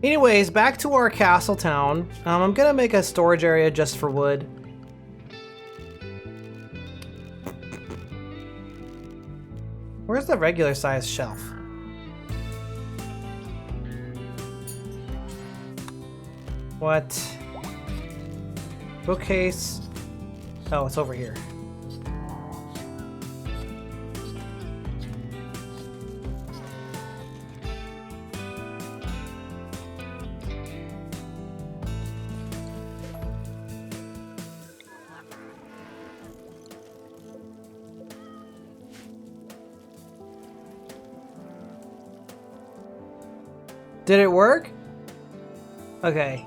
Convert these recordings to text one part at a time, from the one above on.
Anyways, back to our castle town. I'm gonna make a storage area just for wood. Where's the regular size shelf? What? Bookcase. Oh, it's over here. Did it work? Okay.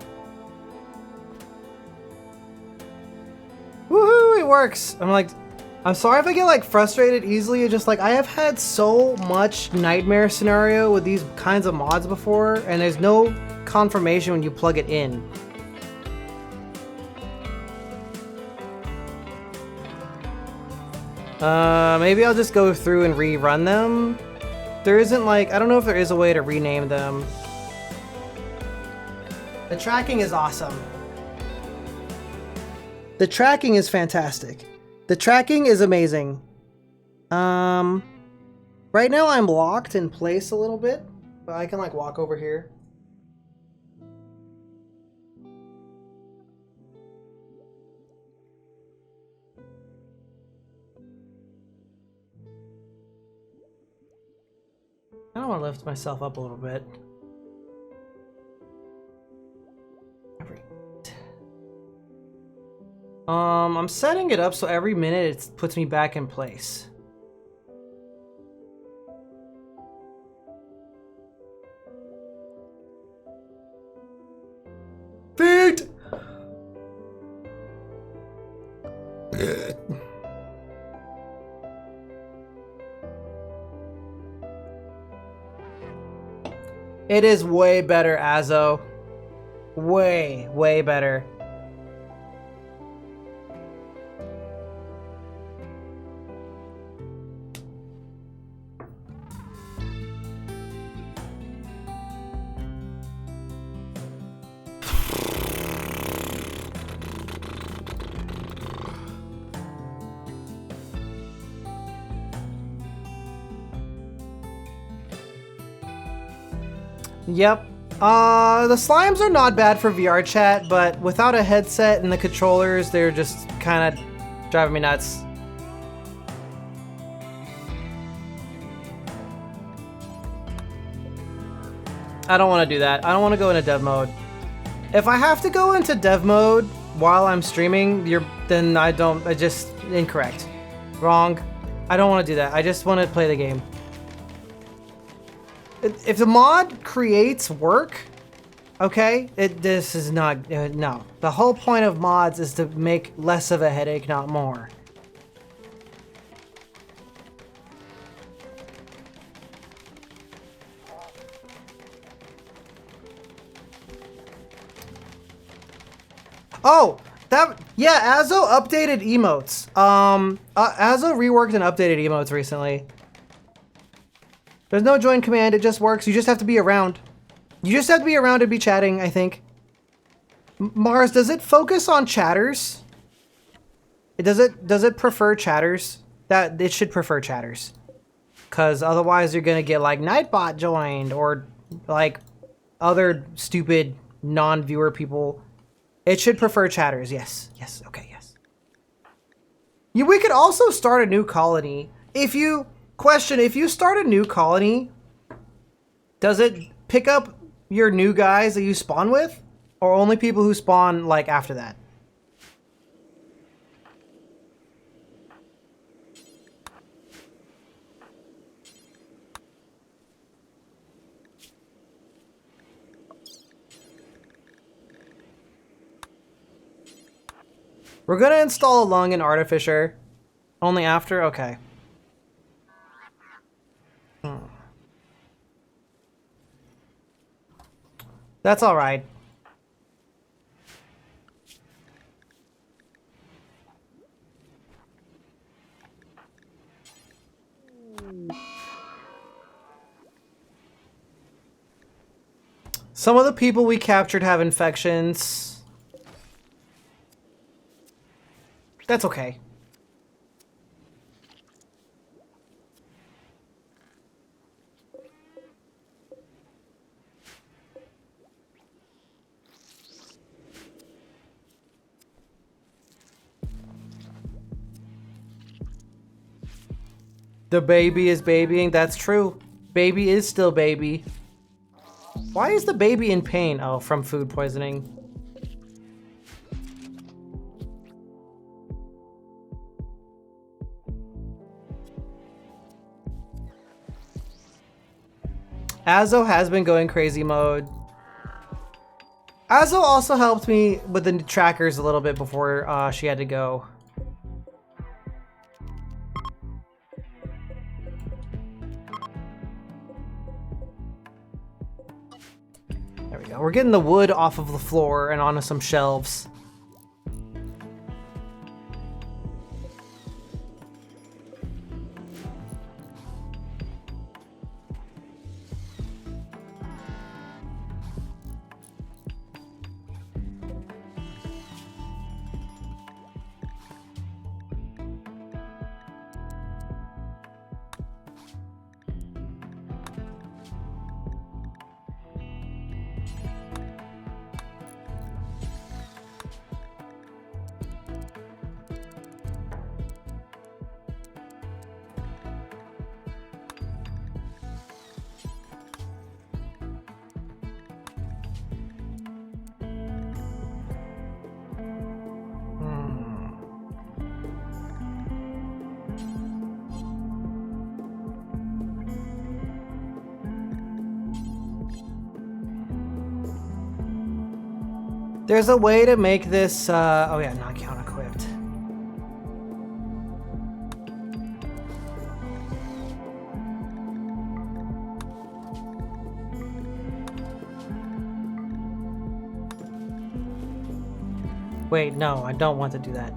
Woohoo, it works! I'm sorry if I get like frustrated easily. It's just like I have had so much nightmare scenario with these kinds of mods before, and there's no confirmation when you plug it in. Maybe I'll just go through and rerun them. There isn't like, I don't know if there is a way to rename them. The tracking is awesome. The tracking is fantastic. The tracking is amazing. Right now I'm locked in place a little bit, but I can like walk over here. I don't want to lift myself up a little bit. I'm setting it up so every minute it puts me back in place. Feet! It is way better, Azo. Way, way better. Yep. The slimes are not bad for VR chat, but without a headset and the controllers, they're just kind of driving me nuts. I don't want to do that. I don't want to go into dev mode. If I have to go into dev mode while I'm streaming, then I just incorrect. Wrong. I don't want to do that. I just want to play the game. If the mod creates work, okay, this is not, no. The whole point of mods is to make less of a headache, not more. Oh, yeah, Azo updated emotes. Azo reworked and updated emotes recently. There's no join command, it just works. You just have to be around. You just have to be around and be chatting, I think. Mars, does it focus on chatters? Does it prefer chatters? That it should prefer chatters. Cause otherwise you're gonna get like Nightbot joined or like other stupid non-viewer people. It should prefer chatters, yes. Yes, okay, yes. We could also start a new colony. If you start a new colony, does it pick up your new guys that you spawn with? Or only people who spawn, like, after that? We're gonna install a lung and artificer. Only after? Okay. That's alright. Some of the people we captured have infections. That's okay. The baby is babying. That's true. Baby is still baby. Why is the baby in pain? Oh, from food poisoning. Azo has been going crazy mode. Azo also helped me with the trackers a little bit before she had to go. There we go. We're getting the wood off of the floor and onto some shelves. There's a way to make this, oh yeah, not count equipped. Wait, no, I don't want to do that.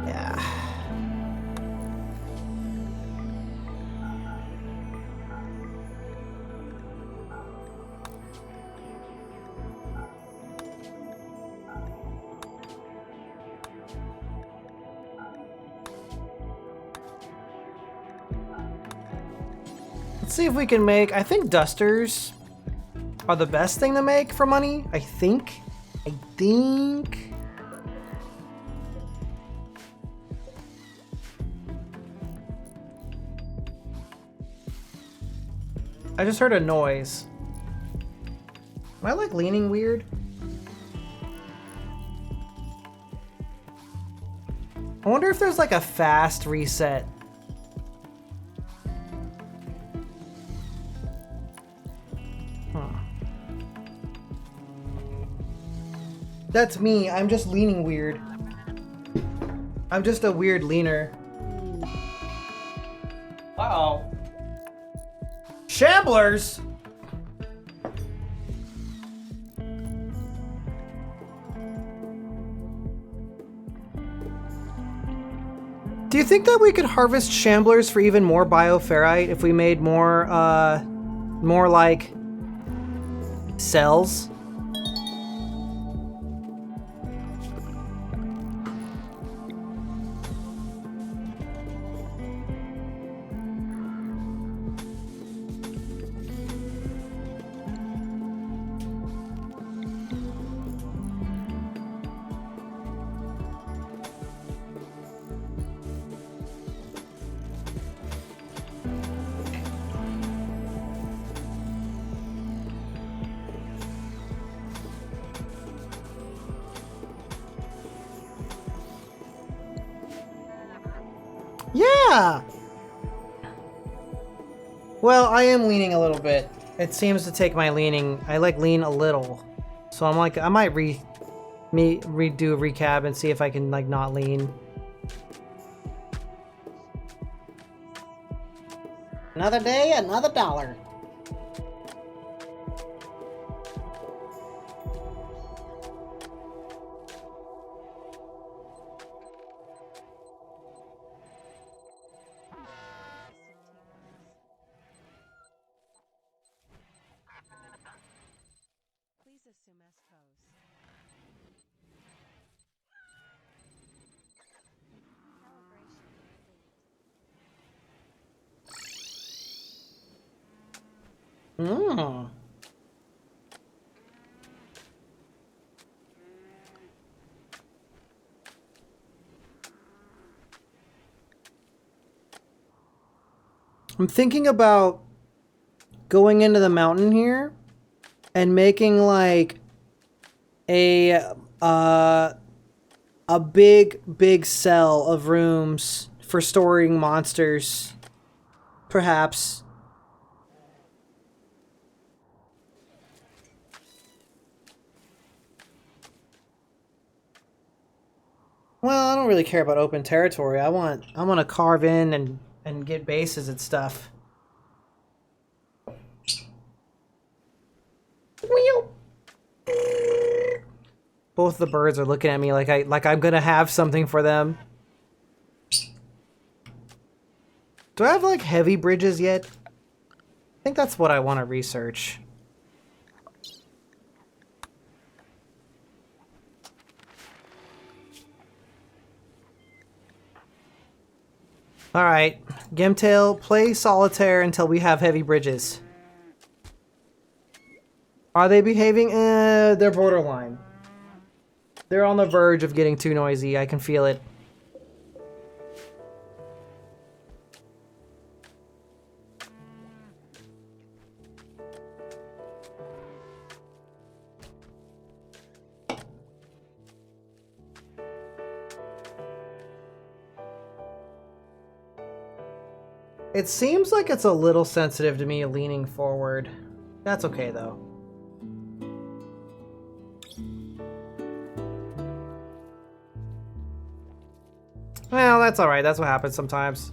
Yeah. Let's see if we can make, I think dusters are the best thing to make for money. I think. I just heard a noise. Am I like leaning weird? I wonder if there's like a fast reset. That's me. I'm just leaning weird. I'm just a weird leaner. Uh-oh. Shamblers! Do you think that we could harvest shamblers for even more bioferrite if we made more like cells? Yeah! Well, I am leaning a little bit. It seems to take my leaning. I like lean a little. So I'm like, I might redo a recap and see if I can like not lean. Another day, another dollar. Mm. I'm thinking about going into the mountain here and making like a a big cell of rooms for storing monsters, perhaps. Well, I don't really care about open territory. I want to carve in and get bases and stuff. Both the birds are looking at me like I'm gonna have something for them. Do I have like heavy bridges yet? I think that's what I want to research. Alright, Gimtail, play solitaire until we have heavy bridges. Are they behaving? They're borderline. They're on the verge of getting too noisy, I can feel it. It seems like it's a little sensitive to me leaning forward. That's okay though. Well, that's alright. That's what happens sometimes.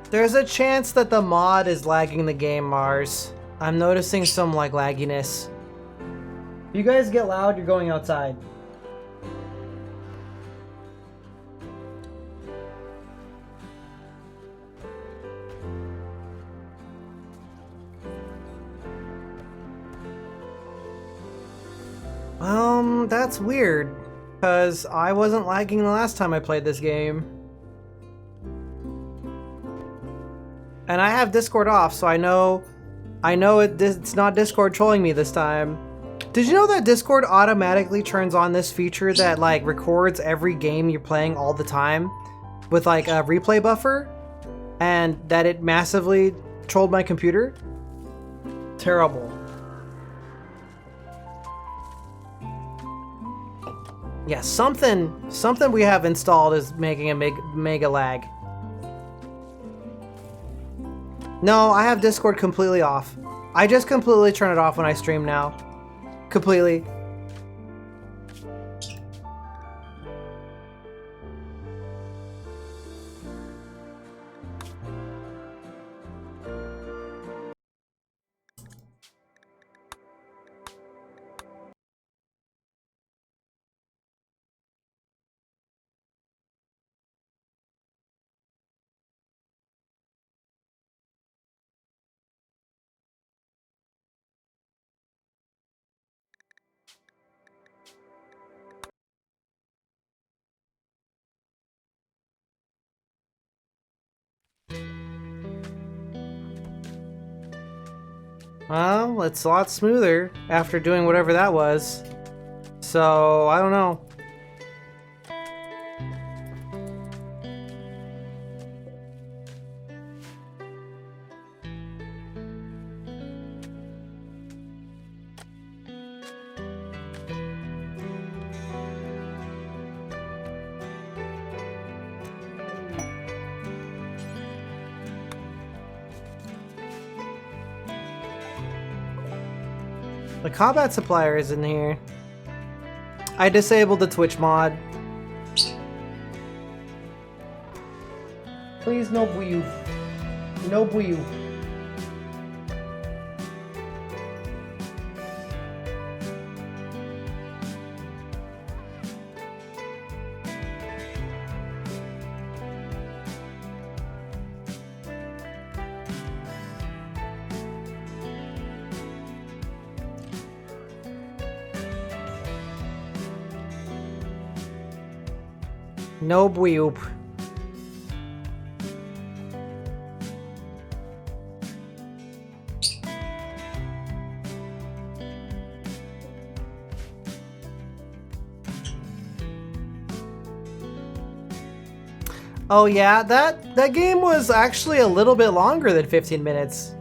There's a chance that the mod is lagging the game, Mars. I'm noticing some, like, lagginess. If you guys get loud, you're going outside. That's weird, because I wasn't lagging the last time I played this game. And I have Discord off, so I know it's not Discord trolling me this time. Did you know that Discord automatically turns on this feature that like records every game you're playing all the time with like a replay buffer, and that it massively trolled my computer? Terrible. Yeah, something we have installed is making a mega lag. No, I have Discord completely off. I just completely turn it off when I stream now. Completely. Well, it's a lot smoother after doing whatever that was. So, I don't know. The combat supplier is in here. I disabled the Twitch mod. Please no weave. No buyu. No buyoop. Oh yeah, that game was actually a little bit longer than 15 minutes.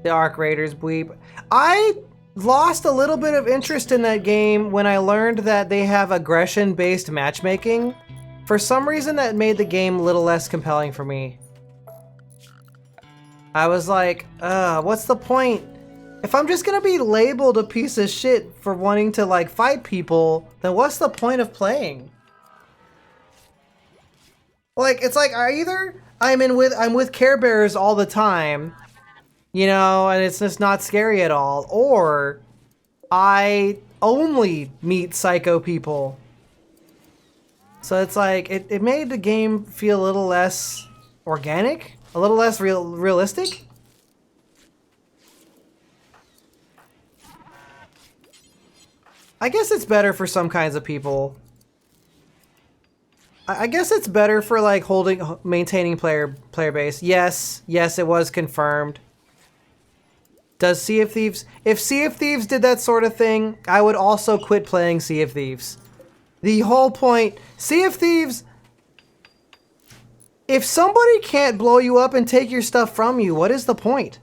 The Arc Raiders bleep. I lost a little bit of interest in that game when I learned that they have aggression-based matchmaking. For some reason that made the game a little less compelling for me. I was like, what's the point? If I'm just gonna be labeled a piece of shit for wanting to like fight people, then what's the point of playing? Like, it's like I'm with Care Bears all the time, you know, and it's just not scary at all, or I only meet psycho people. So it's like, it made the game feel a little less organic, a little less realistic. I guess it's better for some kinds of people. I guess it's better for like maintaining player base. Yes, it was confirmed. Does Sea of Thieves? If Sea of Thieves did that sort of thing, I would also quit playing Sea of Thieves. The whole point, Sea of Thieves, if somebody can't blow you up and take your stuff from you, what is the point?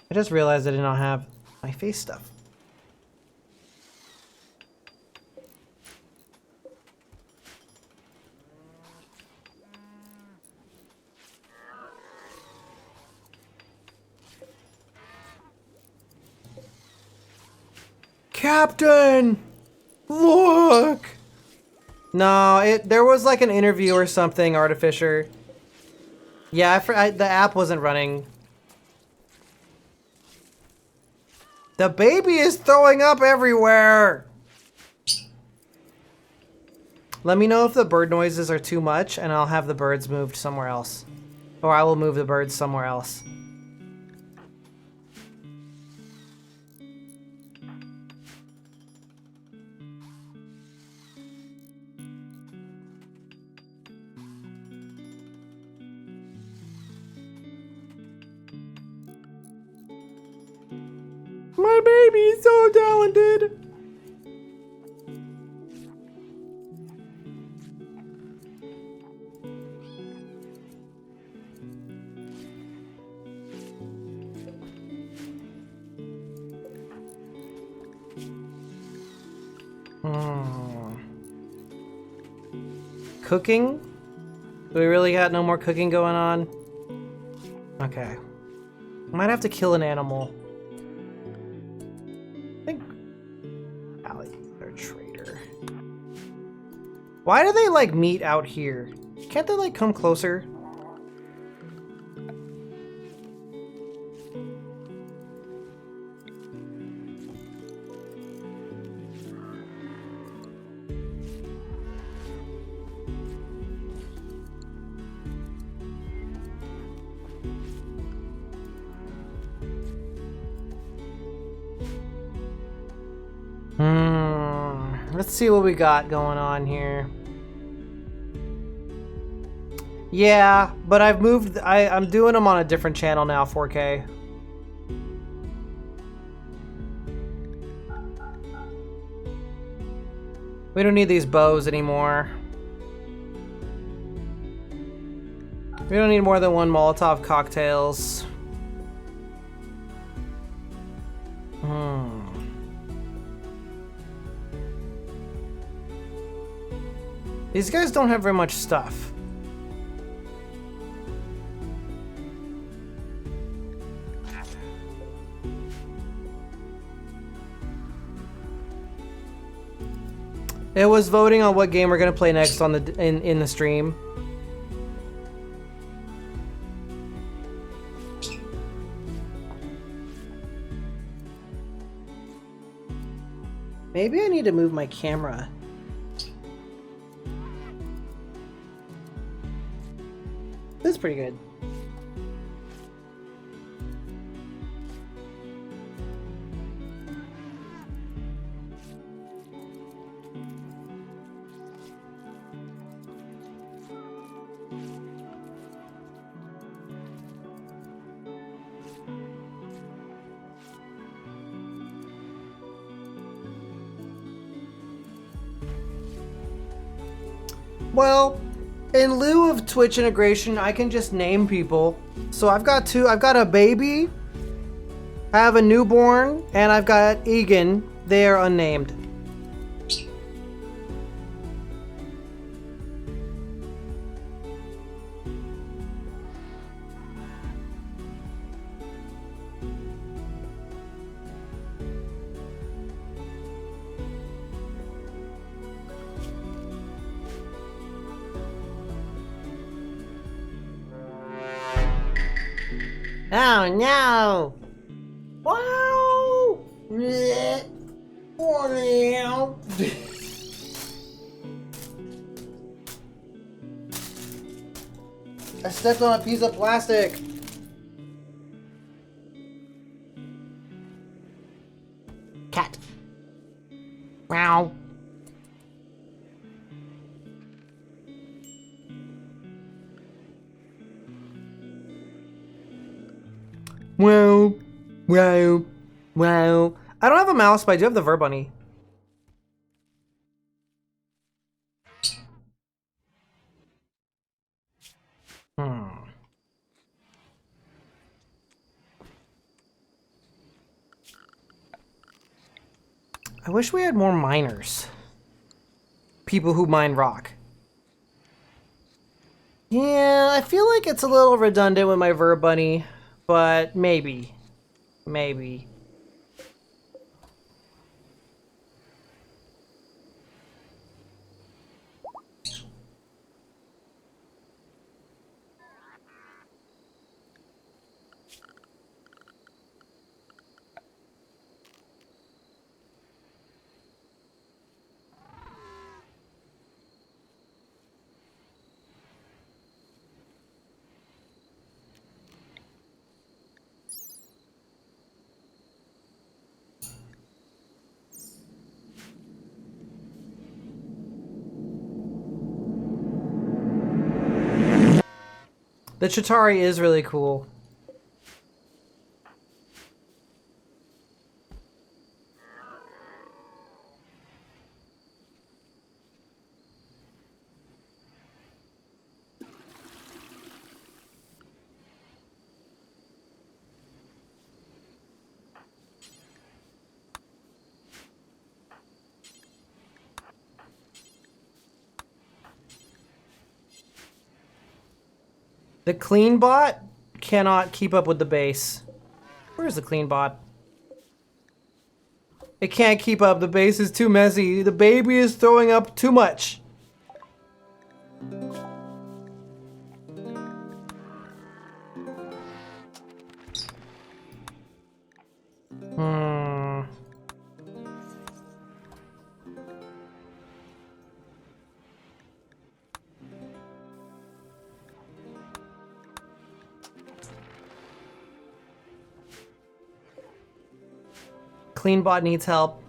I just realized I did not have my face stuff. Captain! Look! No, there was like an interview or something, Artificer. Yeah, the app wasn't running. The baby is throwing up everywhere! Let me know if the bird noises are too much, and I'll have the birds moved somewhere else. Or I will move the birds somewhere else. My baby is so talented! Cooking? Do we really got no more cooking going on? Okay. Might have to kill an animal. I think Avali, they're a traitor. Why do they like meet out here? Can't they like come closer? Let's see what we got going on here. Yeah, but I've moved, I'm doing them on a different channel now, 4K. We don't need these bows anymore. We don't need more than one Molotov cocktails. These guys don't have very much stuff. It was voting on what game we're gonna play next on the in the stream. Maybe I need to move my camera. This is pretty good. Well, in lieu of Twitch integration, I can just name people. So I've got two. I've got a baby, I have a newborn, and I've got Egan. They are unnamed. Oh no! Wow! Oh no! I stepped on a piece of plastic. Cat. Meow. Wow, wow, wow. I don't have a mouse, but I do have the Verbunny. I wish we had more miners. People who mine rock. Yeah, I feel like it's a little redundant with my Verbunny, but maybe. Maybe. The Chitauri is really cool. The clean bot cannot keep up with the base. Where's the clean bot? It can't keep up. The base is too messy. The baby is throwing up too much. Cleanbot needs help.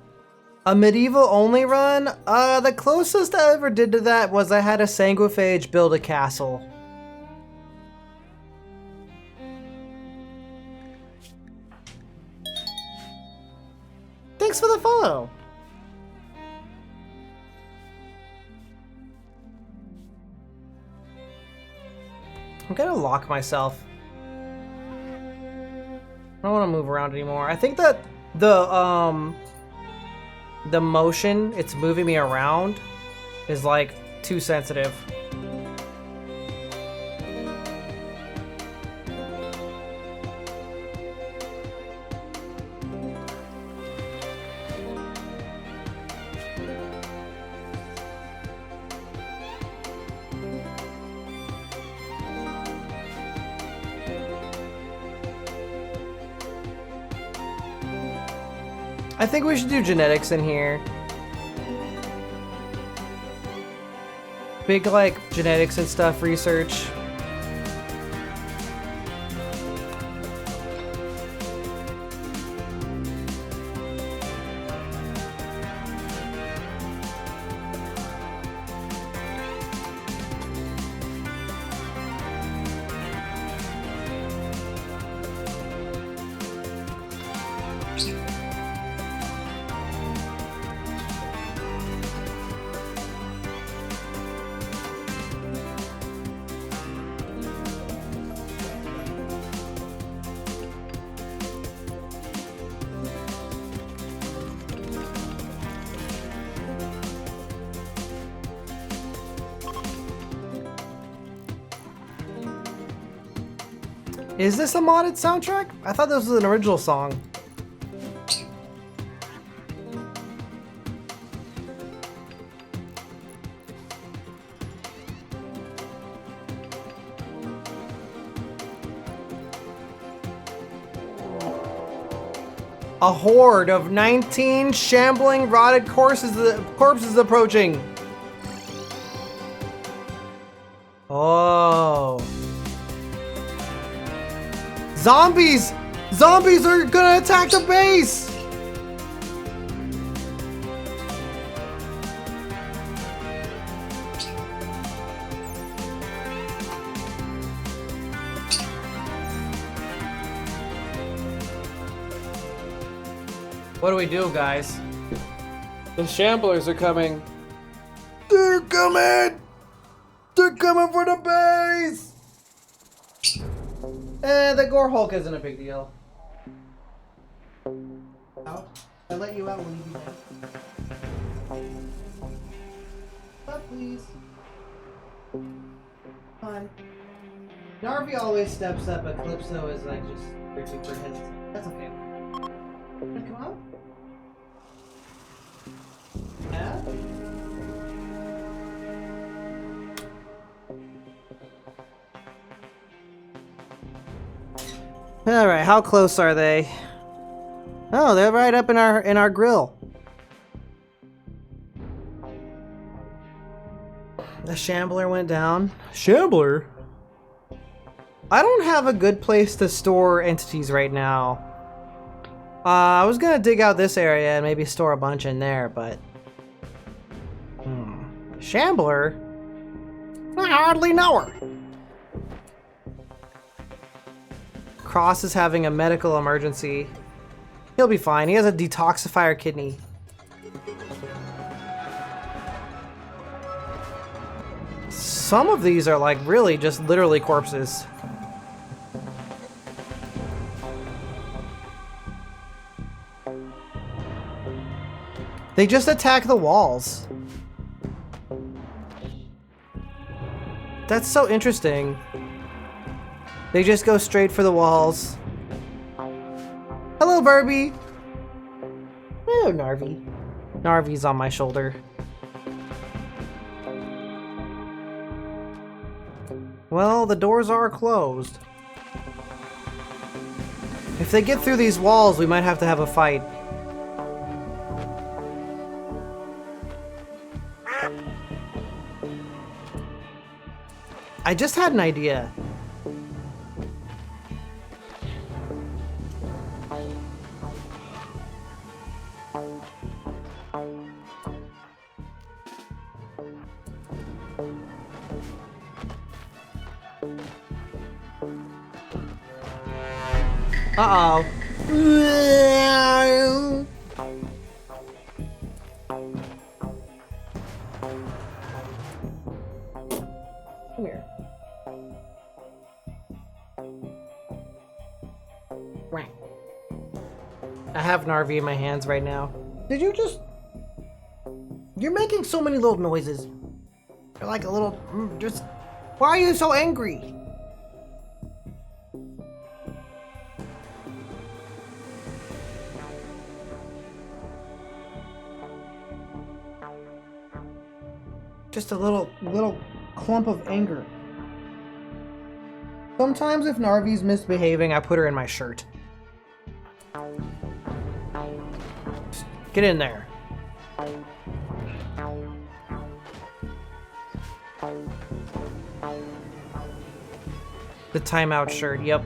A medieval only run? The closest I ever did to that was I had a sanguiphage build a castle. Thanks for the follow. I'm gonna lock myself. I don't want to move around anymore. I think that the motion it's moving me around is like too sensitive. I think we should do genetics in here. Big, like, genetics and stuff research. Is this a modded soundtrack? I thought this was an original song. A horde of 19 shambling, rotted corpses approaching. Oh. Zombies! Zombies are gonna attack the base! What do we do, guys? The shamblers are coming. They're coming! They're coming for the base! The Gore Hulk isn't a big deal. Out? I let you out when you do that. Up, please. Come on. Narvi always steps up, but Calypso is like just super hesitant. That's okay. Come on. Yeah? All right, how close are they? Oh, they're right up in our grill. The Shambler went down. Shambler? I don't have a good place to store entities right now. I was gonna dig out this area and maybe store a bunch in there, but... Shambler? I hardly know her. Cross is having a medical emergency. He'll be fine. He has a detoxifier kidney. Some of these are like really just literally corpses. They just attack the walls. That's so interesting. They just go straight for the walls. Hello, Barbie. Hello, Narvi. Narvi's on my shoulder. Well, the doors are closed. If they get through these walls, we might have to have a fight. I just had an idea. Uh-oh. Come here. I have Narvi in my hands right now. Did you just... You're making so many little noises. You're like a little... Just... Why are you so angry? Just a little clump of anger. Sometimes if Narvi's misbehaving, I put her in my shirt. Just get in there. The timeout shirt, yep.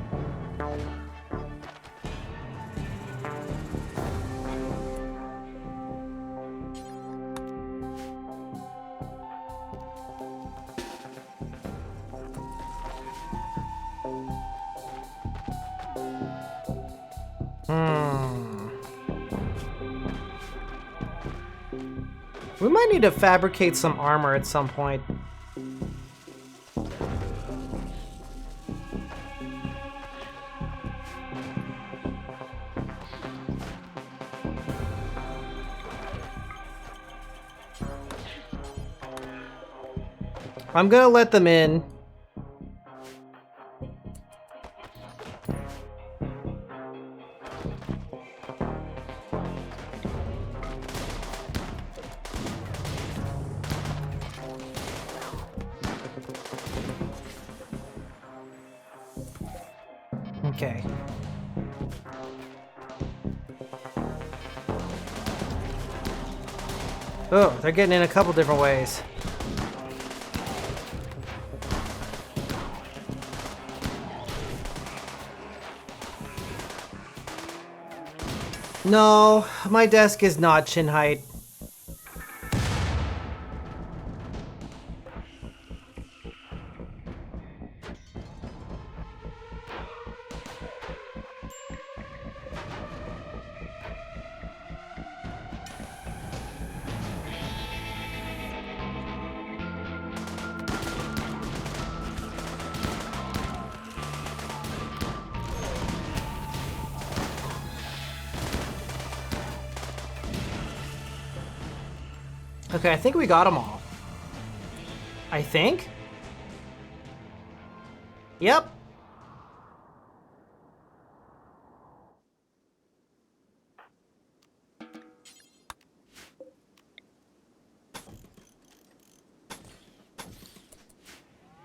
We might need to fabricate some armor at some point. I'm gonna let them in. Okay. Oh, they're getting in a couple different ways. No, my desk is not chin height. Okay, I think we got them all. I think? Yep.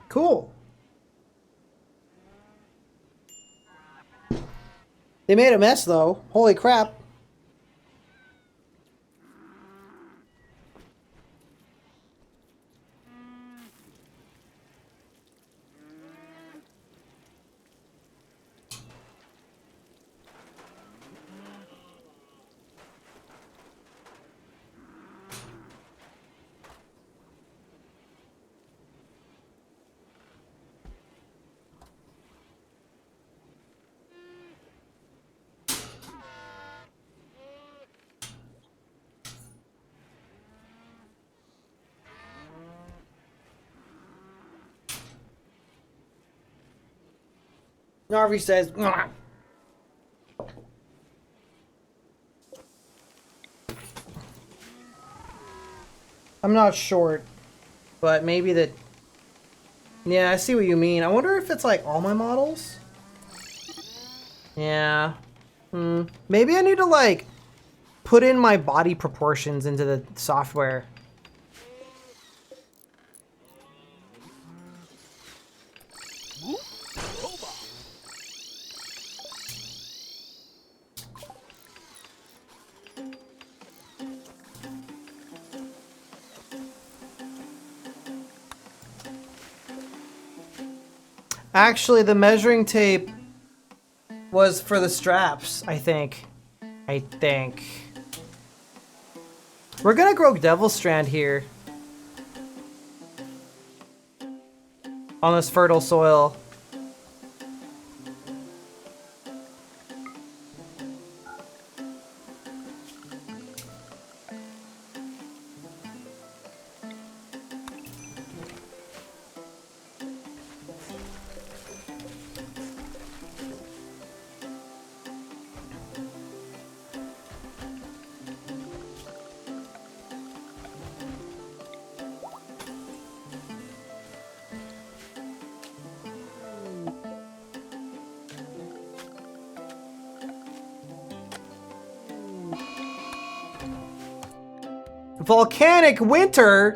Cool. They made a mess, though. Holy crap. Narvi says, "Mwah." I'm not short, but maybe that. Yeah, I see what you mean. I wonder if it's like all my models? Yeah. Maybe I need to like put in my body proportions into the software. Actually, the measuring tape was for the straps, I think. We're gonna grow Devil Strand here. On this fertile soil. Volcanic winter?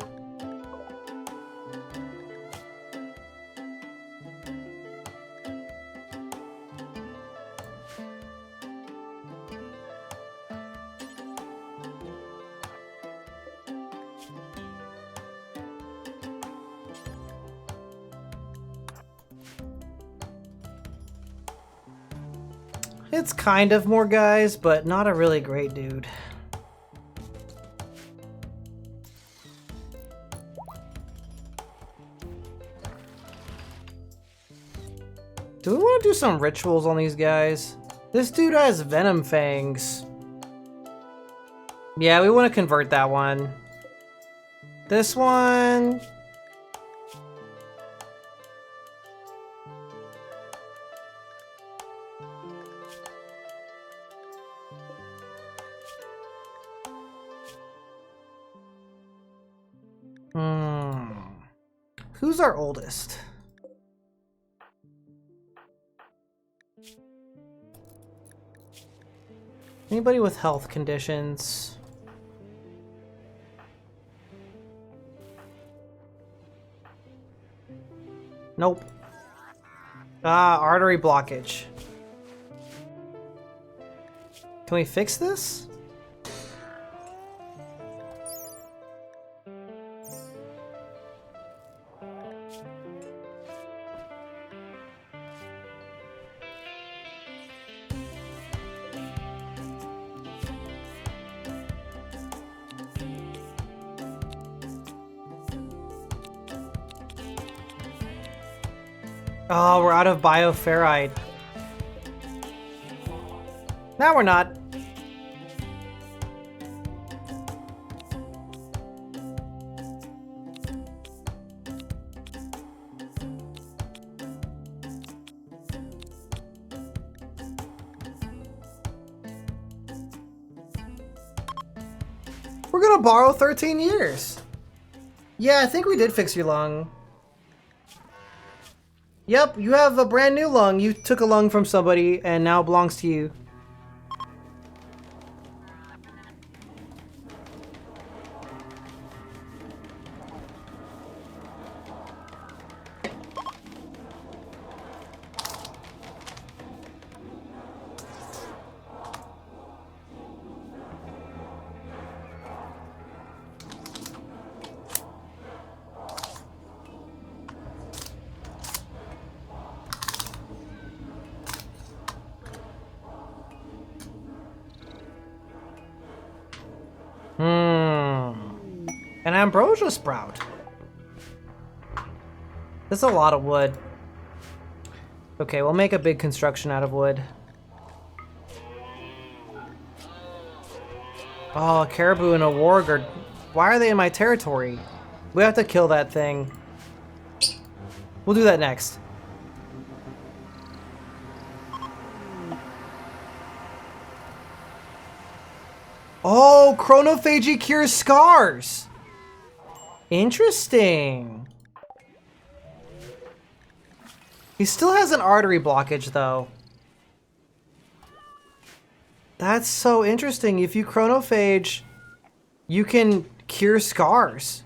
It's kind of more guys, but not a really great dude. Do we want to do some rituals on these guys? This dude has venom fangs. Yeah, we want to convert that one. This one... Who's our oldest? Anybody with health conditions? Nope. Ah, artery blockage. Can we fix this? Oh, we're out of bioferrite. Now we're not. We're gonna borrow 13 years. Yeah, I think we did fix your lung. Yep, you have a brand new lung. You took a lung from somebody and now it belongs to you. An ambrosia sprout. That's a lot of wood. Okay, we'll make a big construction out of wood. Oh, a caribou and a warg. Why are they in my territory? We have to kill that thing. We'll do that next. Oh, chronophagy cures scars. Interesting. He still has an artery blockage, though. That's so interesting. If you chronophage, you can cure scars.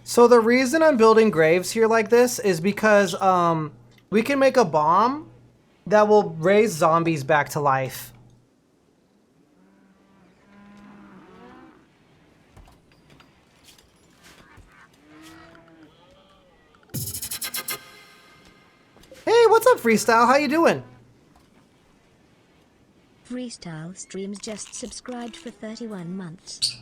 So the reason I'm building graves here like this is because we can make a bomb that will raise zombies back to life. Hey, what's up, Freestyle? How you doing? Freestyle Streams just subscribed for 31 months.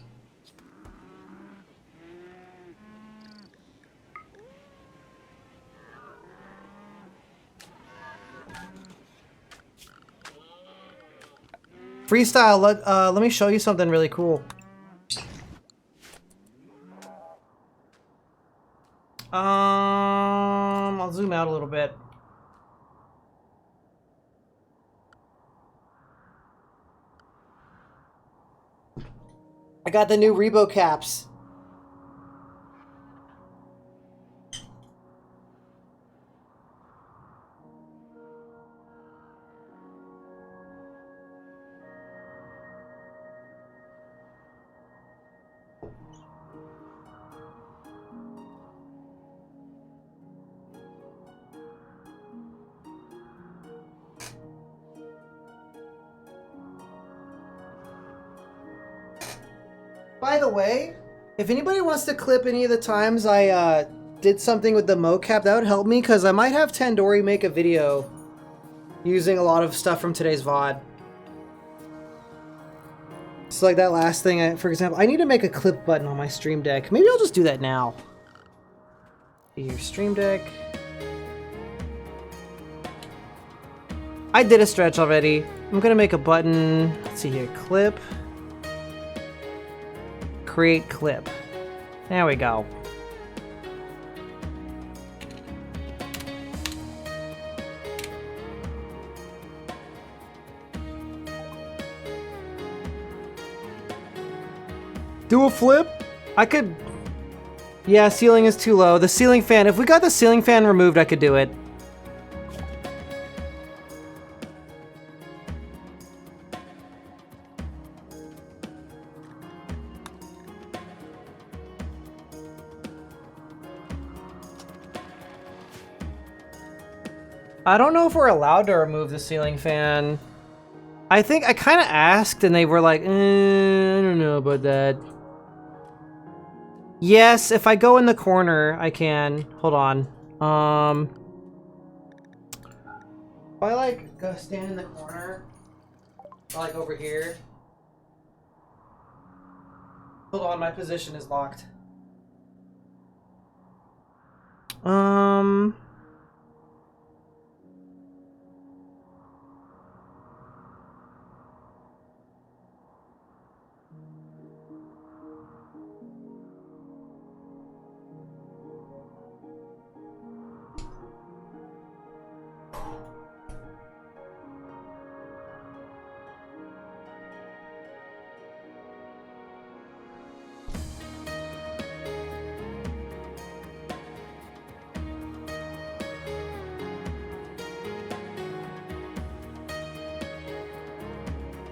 Freestyle, let me show you something really cool. I'll zoom out a little bit. I got the new Rebo caps. By the way, if anybody wants to clip any of the times I did something with the mocap, that would help me, because I might have Tandoori make a video using a lot of stuff from today's VOD. So like that last thing, for example, I need to make a clip button on my Stream Deck. Maybe I'll just do that now. Here, Stream Deck. I did a stretch already. I'm gonna make a button. Let's see here, clip. Create clip. There we go. Do a flip? I could... Yeah, ceiling is too low. The ceiling fan, if we got the ceiling fan removed, I could do it. I don't know if we're allowed to remove the ceiling fan. I think I kind of asked and they were like, I don't know about that. Yes, if I go in the corner, I can. Hold on. If I like go stand in the corner, like over here. Hold on, my position is locked.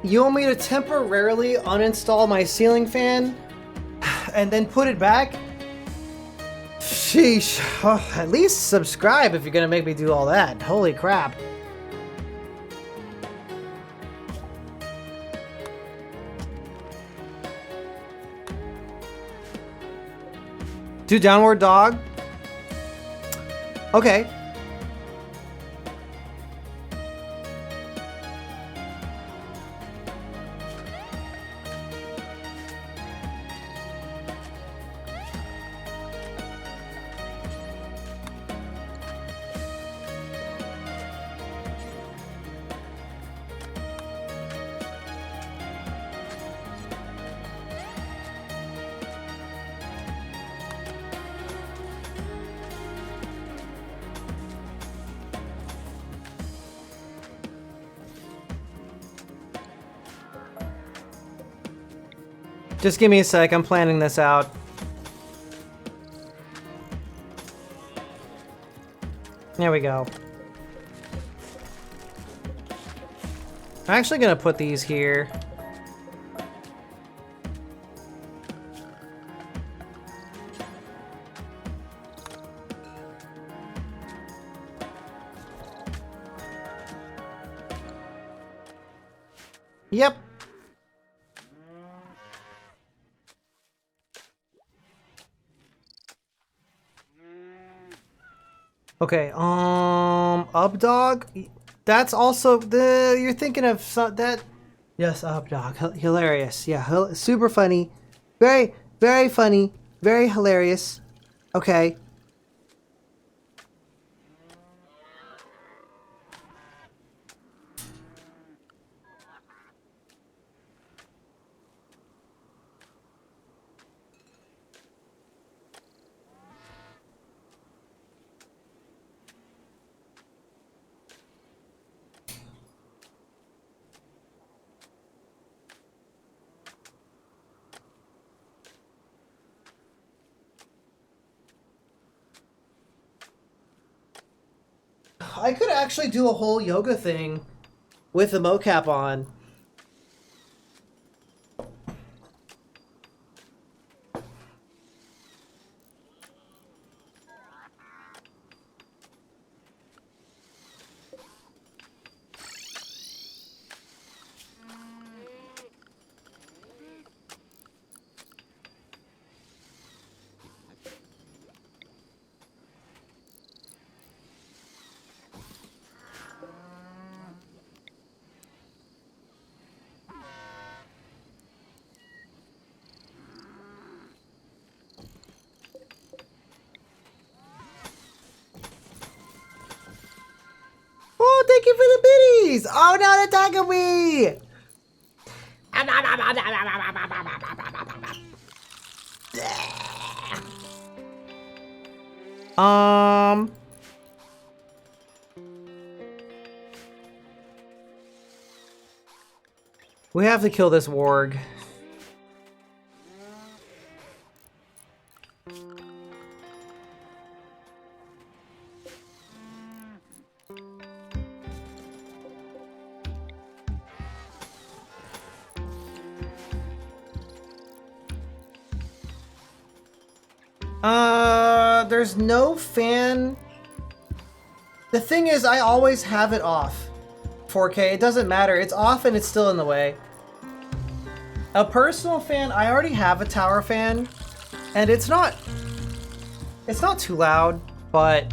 You want me to temporarily uninstall my ceiling fan and then put it back? Sheesh. Oh, at least subscribe if you're gonna make me do all that. Holy crap. Do downward dog? Okay. Just give me a sec, I'm planning this out. There we go. I'm actually gonna put these here. Yep. Okay, up dog? That's also the, you're thinking of that. Yes, up dog, hilarious. Yeah, super funny. Very, very funny. Very hilarious. Okay. I could actually do a whole yoga thing with the mocap on. thank you for the biddies! Oh no, they're attacking me! We have to kill this warg. There's no fan. The thing is, I always have it off. 4K, it doesn't matter. It's off and it's still in the way. A personal fan, I already have a tower fan, and it's not too loud, but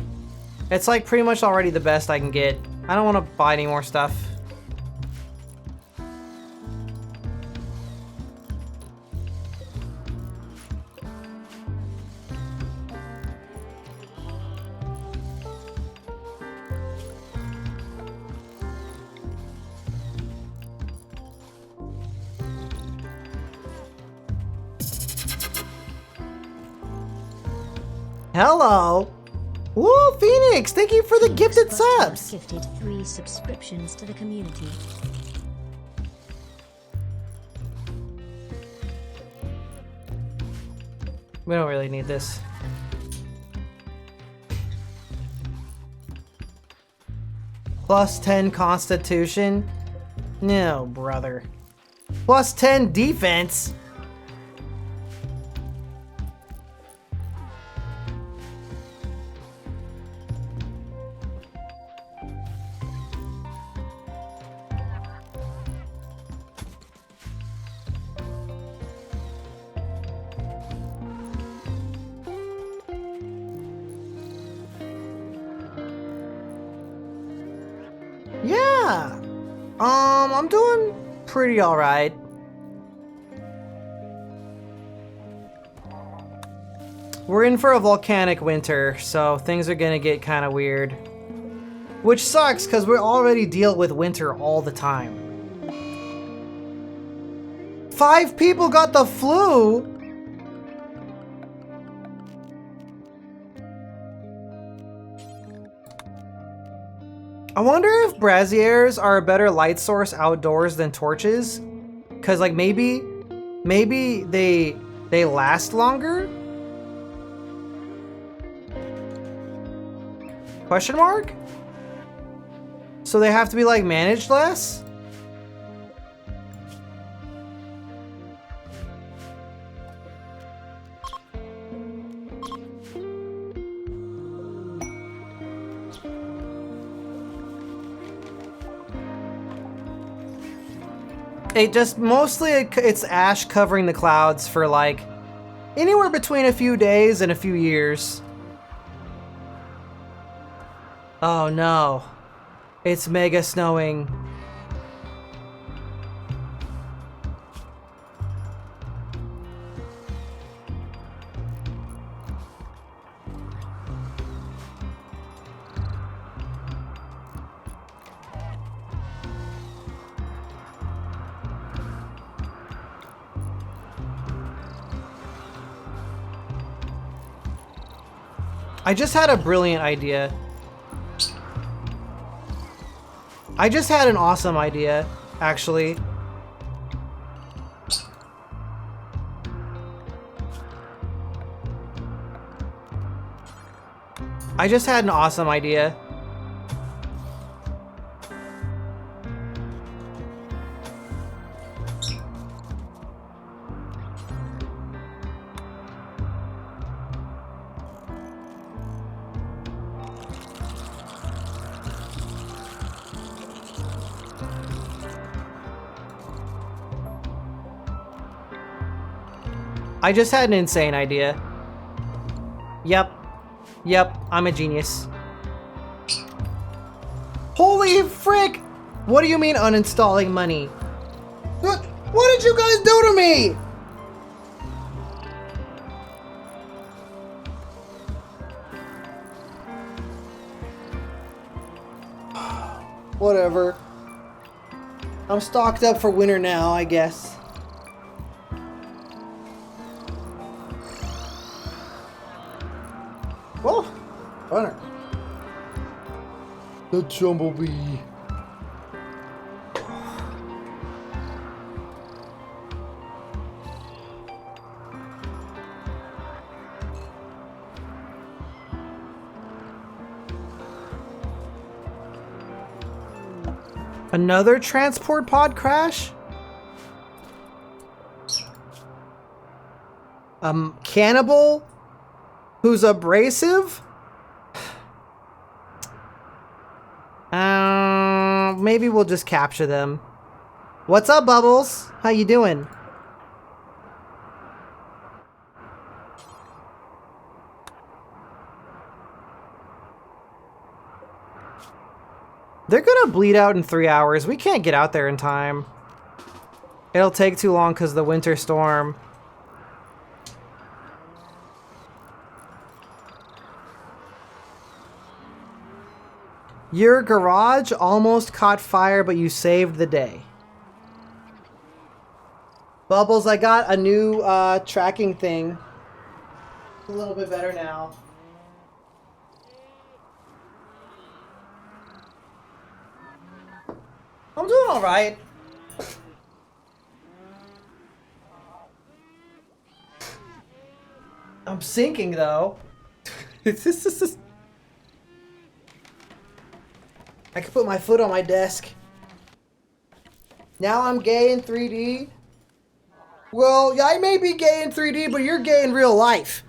it's like pretty much already the best I can get. I don't want to buy any more stuff. Hello! Woo, Phoenix! Thank you for the gifted subs! Gifted 3 subscriptions to the community. We don't really need this. Plus 10 constitution? No, brother. Plus 10 defense? Yeah. I'm doing pretty alright. We're in for a volcanic winter, so things are gonna get kind of weird. Which sucks, because we already deal with winter all the time. 5 people got the flu! I wonder if braziers are a better light source outdoors than torches, cause like maybe they last longer? Question mark? So they have to be like managed less? It just mostly it's ash covering the clouds for like anywhere between a few days and a few years. Oh no. It's mega snowing. I just had a brilliant idea. I just had an awesome idea, actually. I just had an awesome idea. I just had an insane idea. Yep, I'm a genius. Holy frick! What do you mean uninstalling money? What did you guys do to me? Whatever. I'm stocked up for winter now, I guess. Oh, runner. The Jumblebee. Another transport pod crash? Cannibal? Who's abrasive? Maybe we'll just capture them. What's up, Bubbles? How you doing? They're gonna bleed out in 3 hours. We can't get out there in time. It'll take too long because of the winter storm. Your garage almost caught fire, but you saved the day. Bubbles, I got a new tracking thing. A little bit better now. I'm doing all right. I'm sinking though. I can put my foot on my desk. Now I'm gay in 3D. Well, I may be gay in 3D, but you're gay in real life.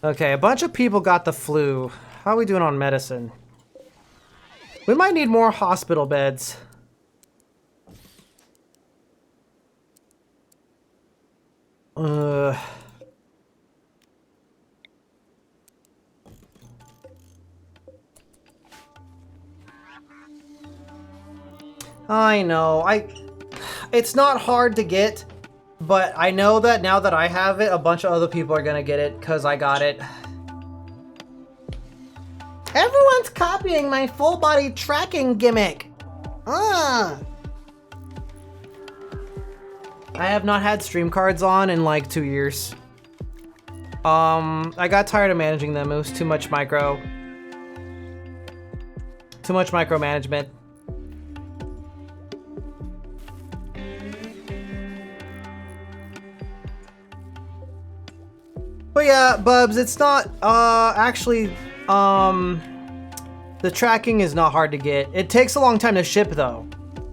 Okay, a bunch of people got the flu. How are we doing on medicine? We might need more hospital beds. I know, it's not hard to get, but I know that now that I have it, a bunch of other people are gonna get it, because I got it. Everyone's copying my full body tracking gimmick. I have not had stream cards on in like 2 years. I got tired of managing them. It was too much micro. Too much micromanagement. But yeah, Bubs, it's not, actually, the tracking is not hard to get. It takes a long time to ship, though.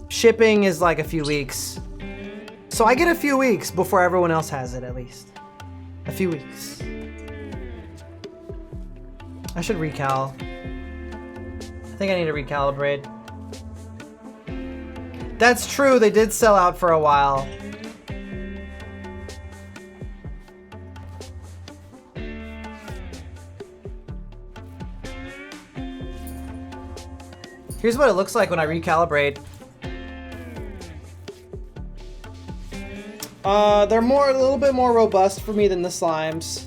Shipping is like a few weeks. So I get a few weeks before everyone else has it, at least. A few weeks. I should recal. I think I need to recalibrate. That's true, they did sell out for a while. Here's what it looks like when I recalibrate. They're a little bit more robust for me than the slimes.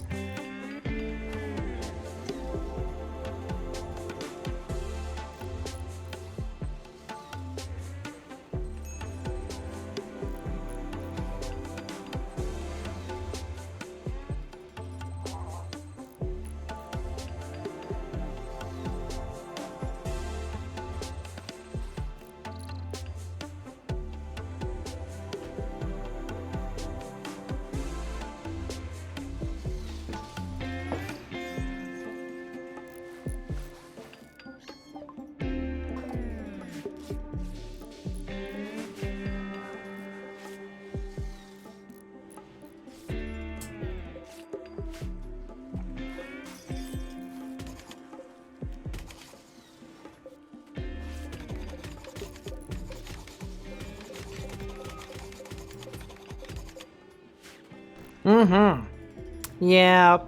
Yeah.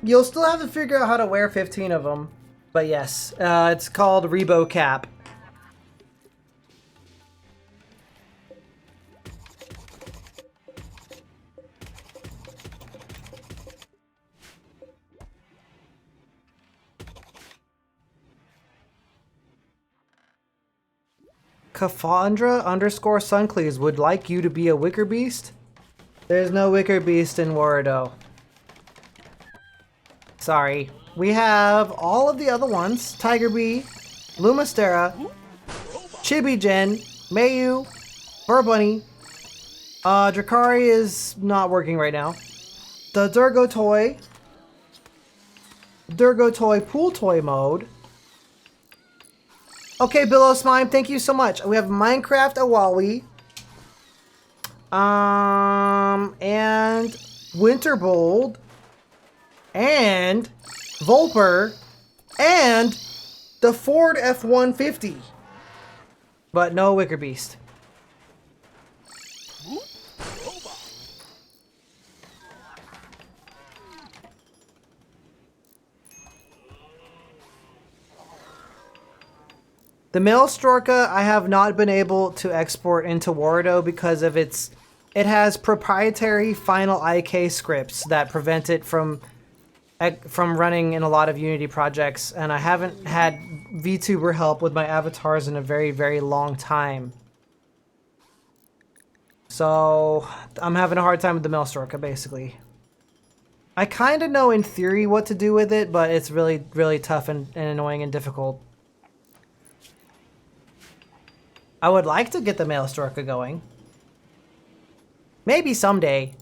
You'll still have to figure out how to wear 15 of them. But yes, it's called Rebo Cap. Cassandra underscore Suncleaves would like you to be a wicker beast. There's no wicker beast in Wardo. Sorry. We have all of the other ones. Tiger Bee, Lumastera, Chibi-Gen, Mayu, Burbunny. Drakari is not working right now. The Durgo Toy Pool Toy mode. Okay, Billow Smime, thank you so much. We have Minecraft Awali. And Winterbold. And Volper. And the Ford F-150. But no Wicker Beast. The Maelstrom I have not been able to export into Wardo because of it has proprietary final IK scripts that prevent it from running in a lot of Unity projects, and I haven't had VTuber help with my avatars in a very, very long time. So I'm having a hard time with the Maelstrom basically. I kind of know in theory what to do with it, but it's really, really tough and annoying and difficult. I would like to get the Maelstrom going. Maybe someday.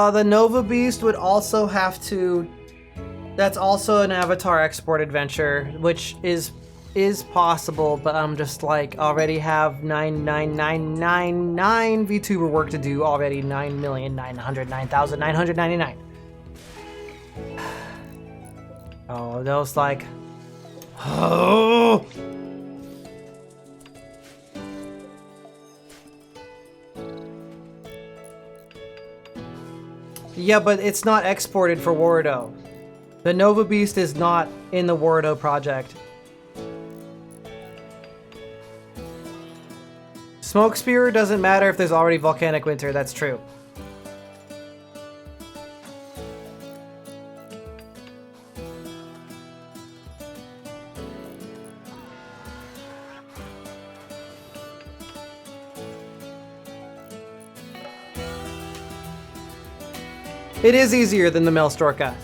The Nova Beast would also have to... That's also an Avatar export adventure, which is possible, but I'm just like, already have 99999 VTuber work to do already, 9,909,999. Oh, those like... Oh! Yeah, but it's not exported for Wardo. The Nova Beast is not in the Wardo project. Smoke Spear doesn't matter if there's already Volcanic Winter, that's true. It is easier than the Maelstrom.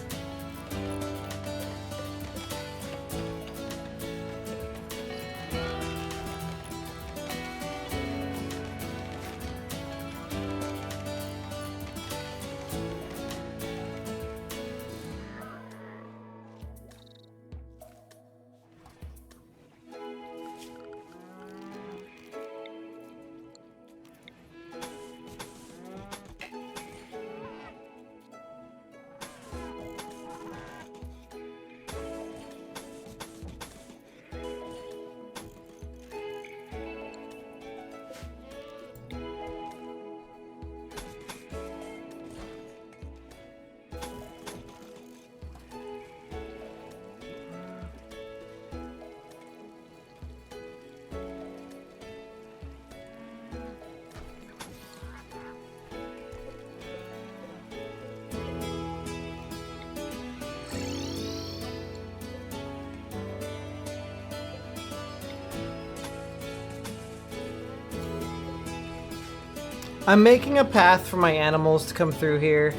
I'm making a path for my animals to come through here.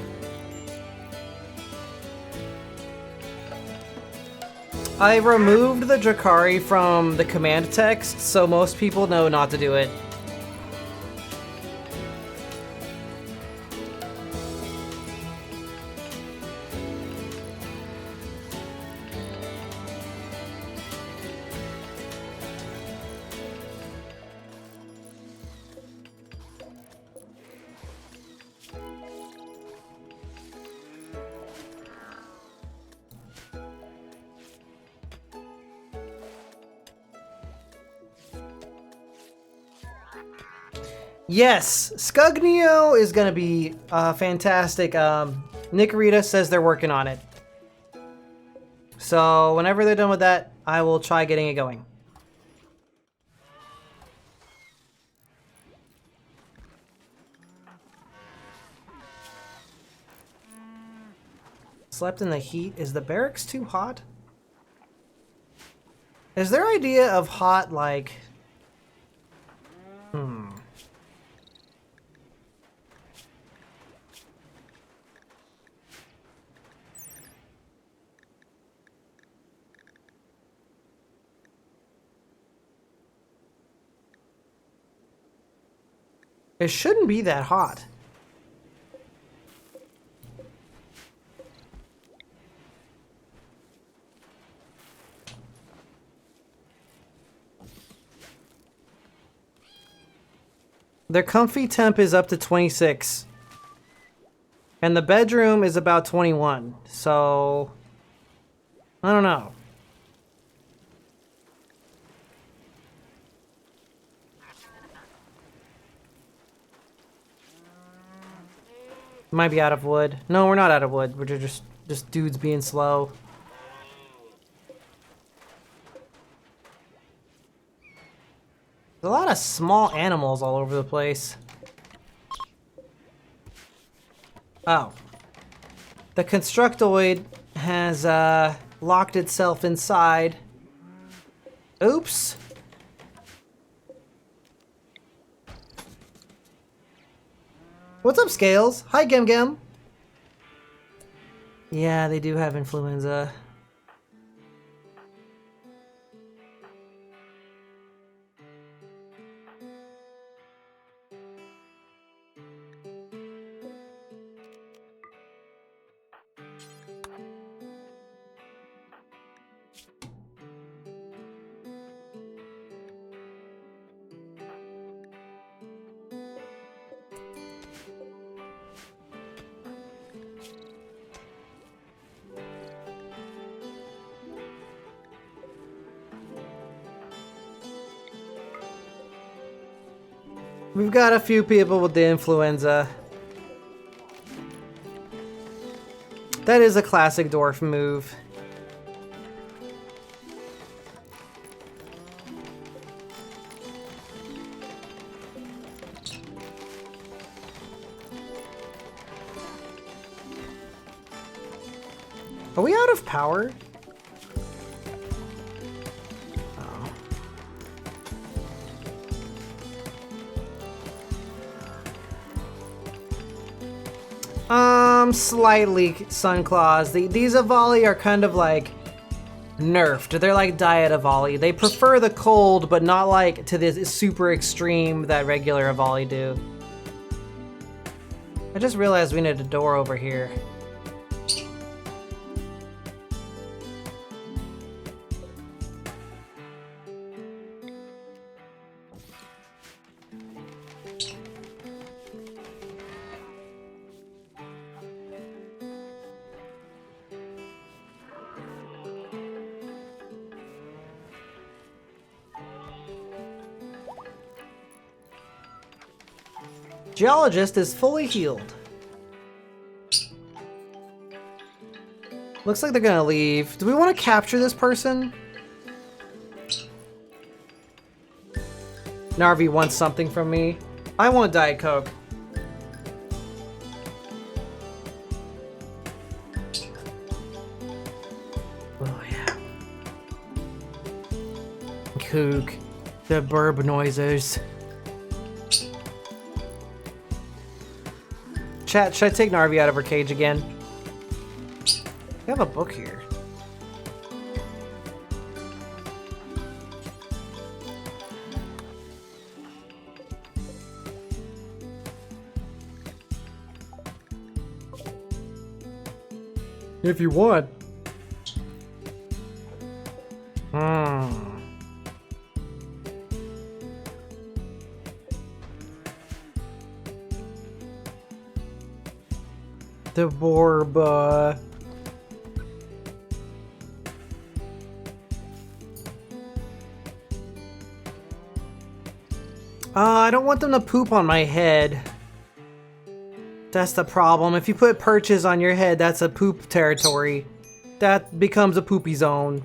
I removed the Drakari from the command text, so most people know not to do it. Yes, Scugnio is gonna be fantastic. Nicorita says they're working on it. So whenever they're done with that, I will try getting it going. Slept in the heat. Is the barracks too hot? Is their idea of hot like... It shouldn't be that hot. Their comfy temp is up to 26. And the bedroom is about 21. So... I don't know. Might be out of wood. No, we're not out of wood. We're just dudes being slow. There's a lot of small animals all over the place. Oh. The Constructoid has locked itself inside. Oops. What's up, Scales? Hi, Gem Gem. Yeah, they do have influenza. We've got a few people with the influenza. That is a classic dwarf move. Are we out of power? Slightly, Sunclaws. These Avali are kind of like nerfed. They're like Diet Avali. They prefer the cold, but not like to this super extreme that regular Avali do. I just realized we need a door over here. Geologist is fully healed. Looks like they're gonna leave. Do we want to capture this person? Narvi wants something from me. I want Diet Coke. Oh yeah. Coke. The burb noises. Chat, should I take Narvi out of her cage again? I have a book here. If you want. The Borba. I don't want them to poop on my head. That's the problem. If you put perches on your head, that's a poop territory. That becomes a poopy zone.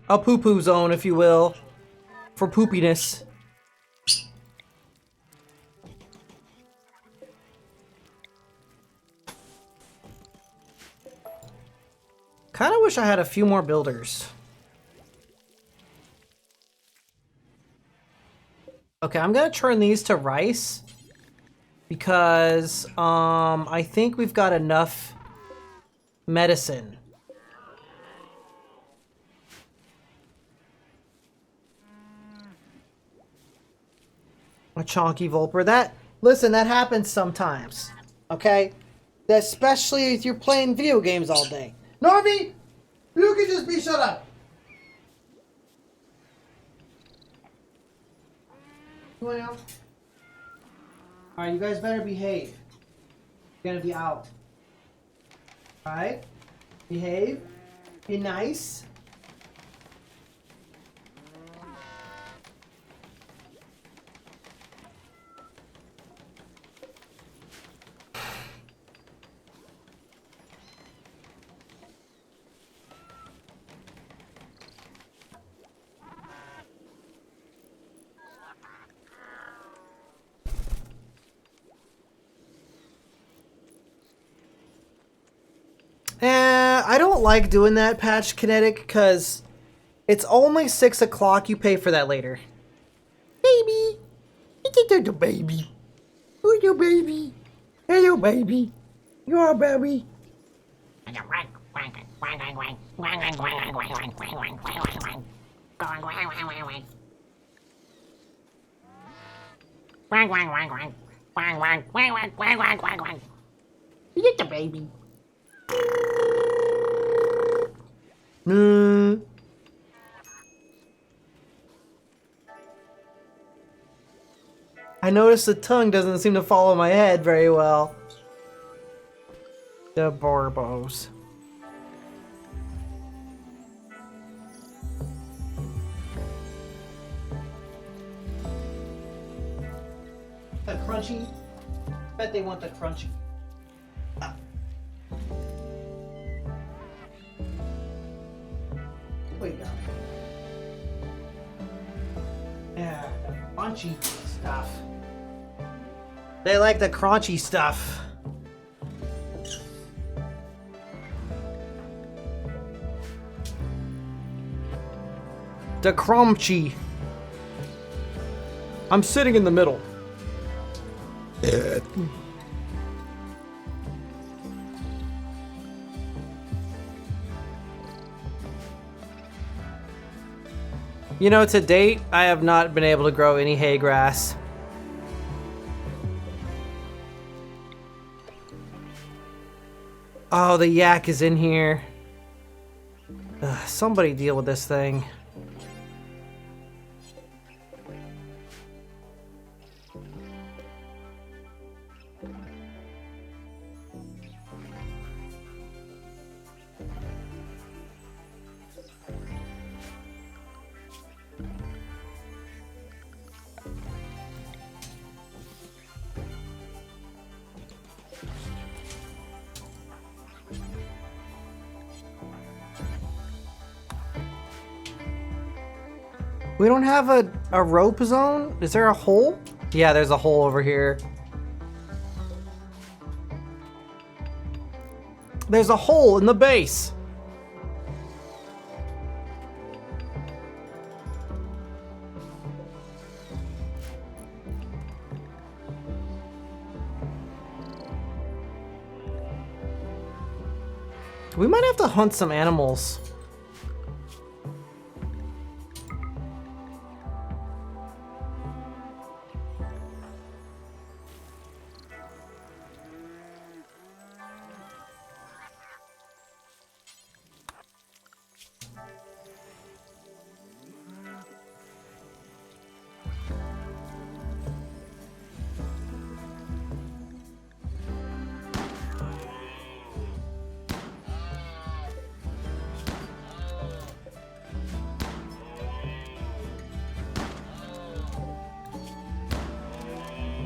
A poo-poo zone, if you will. For poopiness. Kinda wish I had a few more builders. Okay, I'm gonna turn these to rice. Because, I think we've got enough medicine. A chonky Volper. Listen, that happens sometimes. Okay? Especially if you're playing video games all day. Norby! You can just be shut up! Well. Alright, you guys better behave. You're gonna be out. Alright? Behave. Be nice. I don't like doing that, Patch Kinetic, because it's only 6 o'clock. You pay for that later. Baby! It's a baby. Who's your baby? Hello, baby. You're a baby. It's a baby. I noticed the tongue doesn't seem to follow my head very well. The Borbos. The crunchy? Bet they want the crunchy. Wait, no. Yeah, the crunchy stuff. They like the crunchy stuff. The crunchy. I'm sitting in the middle. You know, to date, I have not been able to grow any hay grass. Oh, the yak is in here. Ugh, somebody deal with this thing. We don't have a rope zone? Is there a hole? Yeah, there's a hole over here. There's a hole in the base. We might have to hunt some animals.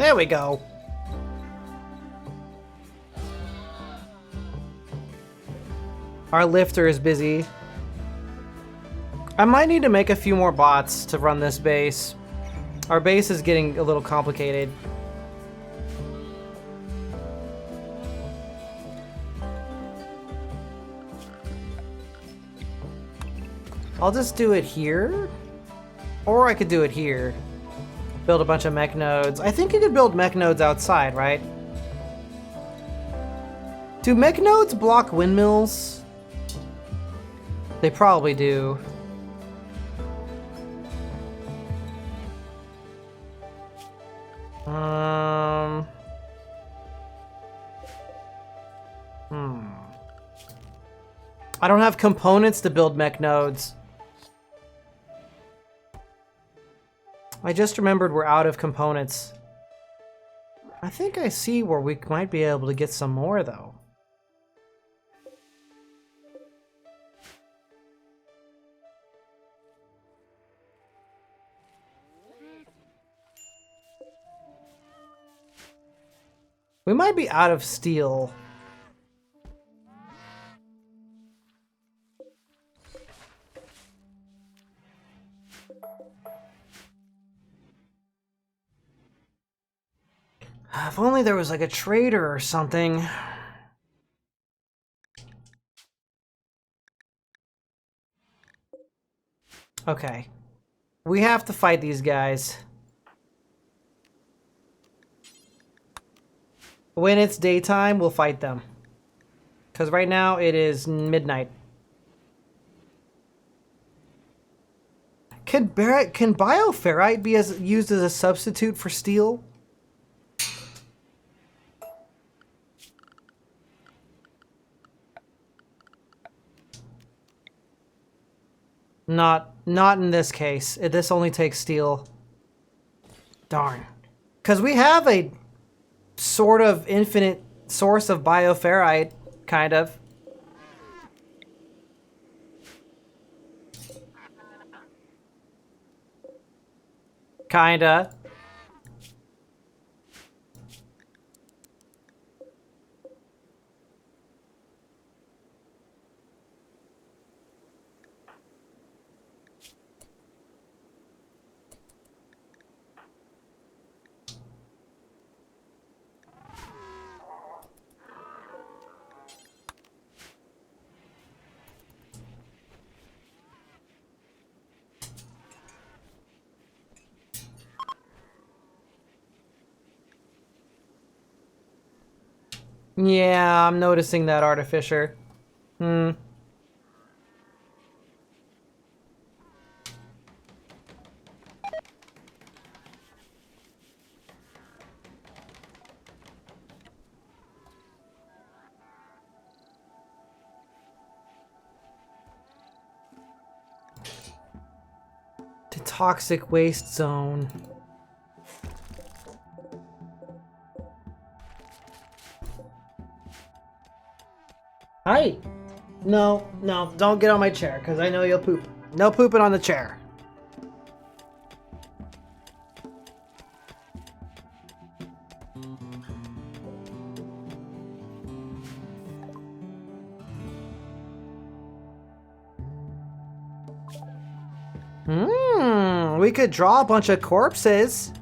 There we go. Our lifter is busy. I might need to make a few more bots to run this base. Our base is getting a little complicated. I'll just do it here. Or I could do it here. Build a bunch of mech nodes. I think you could build mech nodes outside, right? Do mech nodes block windmills? They probably do. I don't have components to build mech nodes. I just remembered we're out of components. I think I see where we might be able to get some more, though. We might be out of steel. If only there was like a trader or something. Okay. We have to fight these guys. When it's daytime, we'll fight them. Because right now it is midnight. Can bioferrite be used as a substitute for steel? Not in this case. This only takes steel. Darn. Because we have a sort of infinite source of bioferrite, kind of. Kinda. Yeah, I'm noticing that, Artificer. To toxic waste zone. Hi. No, don't get on my chair, because I know you'll poop. No pooping on the chair. We could draw a bunch of corpses.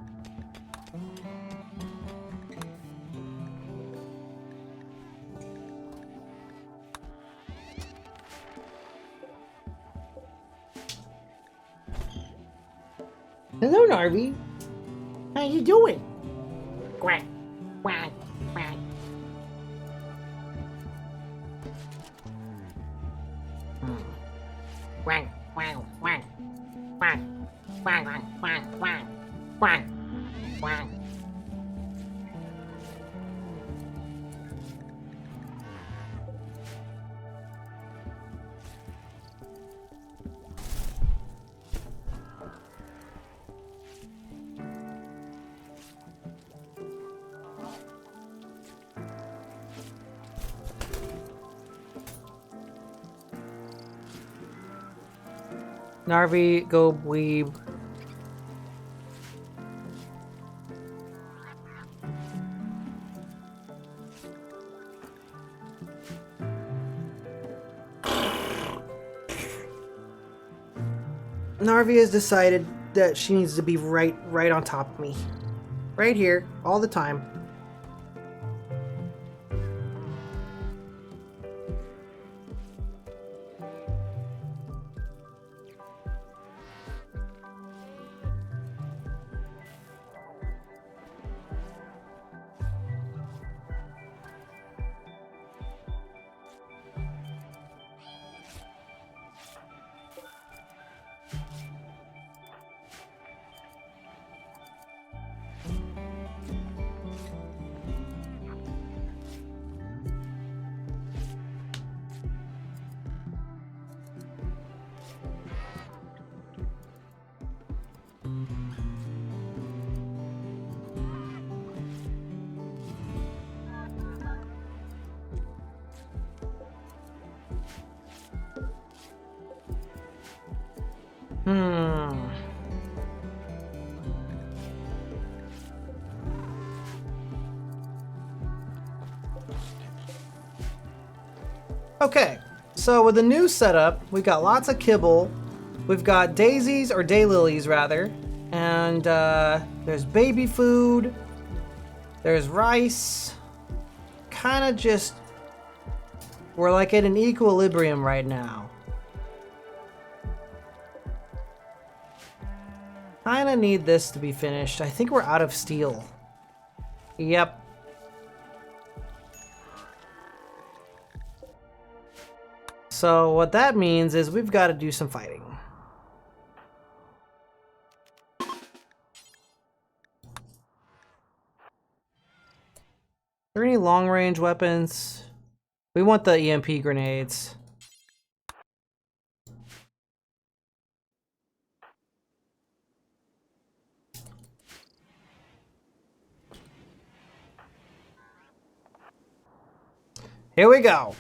Hello, Narvi. How you doing? Quack, quack, quack. Quack, quack, quack, quack, quack, quack, quack, quack, quack. Narvi, go weeb. Narvi has decided that she needs to be right on top of me. Right here, all the time. Okay, so with the new setup, we've got lots of kibble. We've got daisies, or daylilies rather, and there's baby food. There's rice. Kind of just, we're like at an equilibrium right now. Kinda need this to be finished. I think we're out of steel. Yep. So what that means is we've got to do some fighting. Are there any long-range weapons? We want the EMP grenades. Here we go.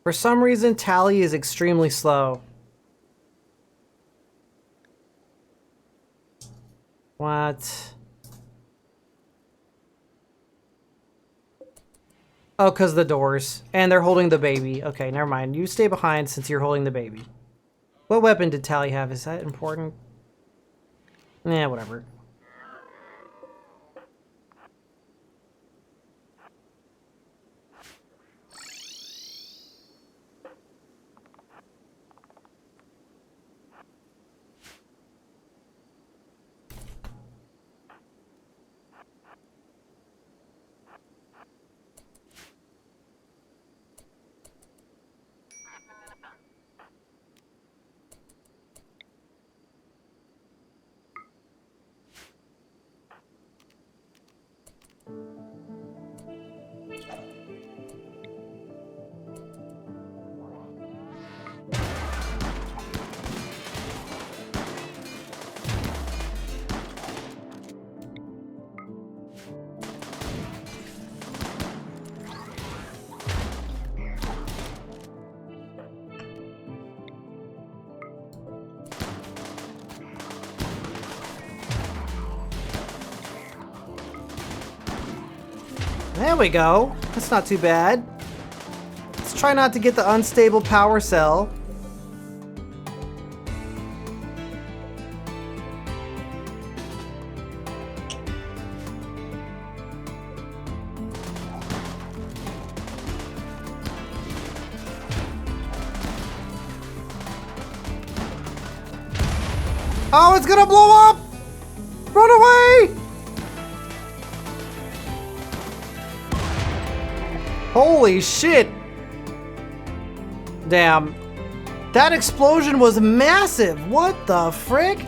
For some reason, Tally is extremely slow. What? Oh, because the doors. And they're holding the baby. Okay, never mind. You stay behind since you're holding the baby. What weapon did Tally have? Is that important? Yeah, whatever. There we go. That's not too bad. Let's try not to get the unstable power cell. Oh, it's gonna blow up! Run away! Holy shit! Damn. That explosion was massive! What the frick?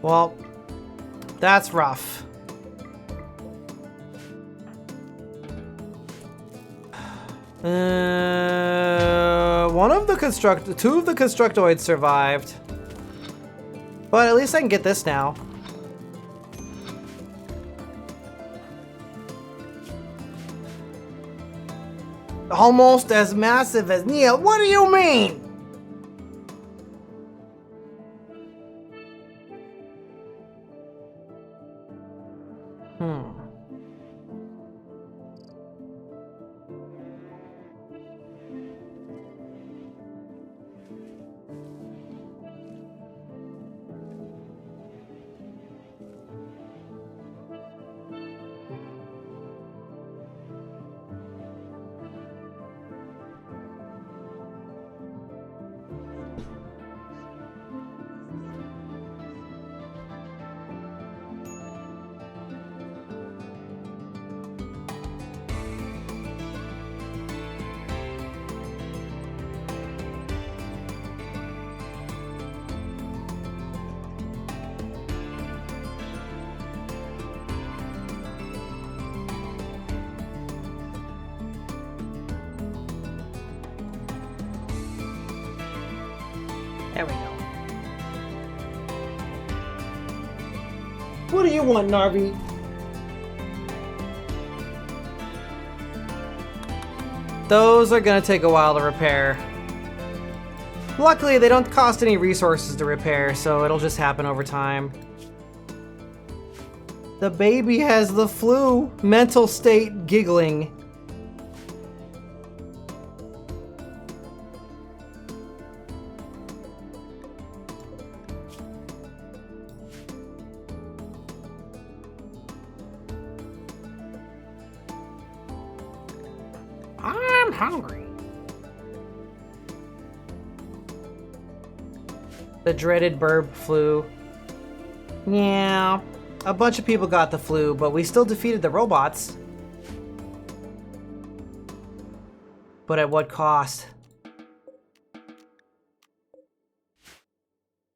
Well, that's rough. Two of the constructoids survived. But at least I can get this now. Almost as massive as Neil. What do you mean? There we go. What do you want, Narvi? Those are gonna take a while to repair. Luckily, they don't cost any resources to repair, so it'll just happen over time. The baby has the flu. Mental state giggling. I'm hungry. The dreaded burb flu. Yeah, a bunch of people got the flu, but we still defeated the robots. But at what cost?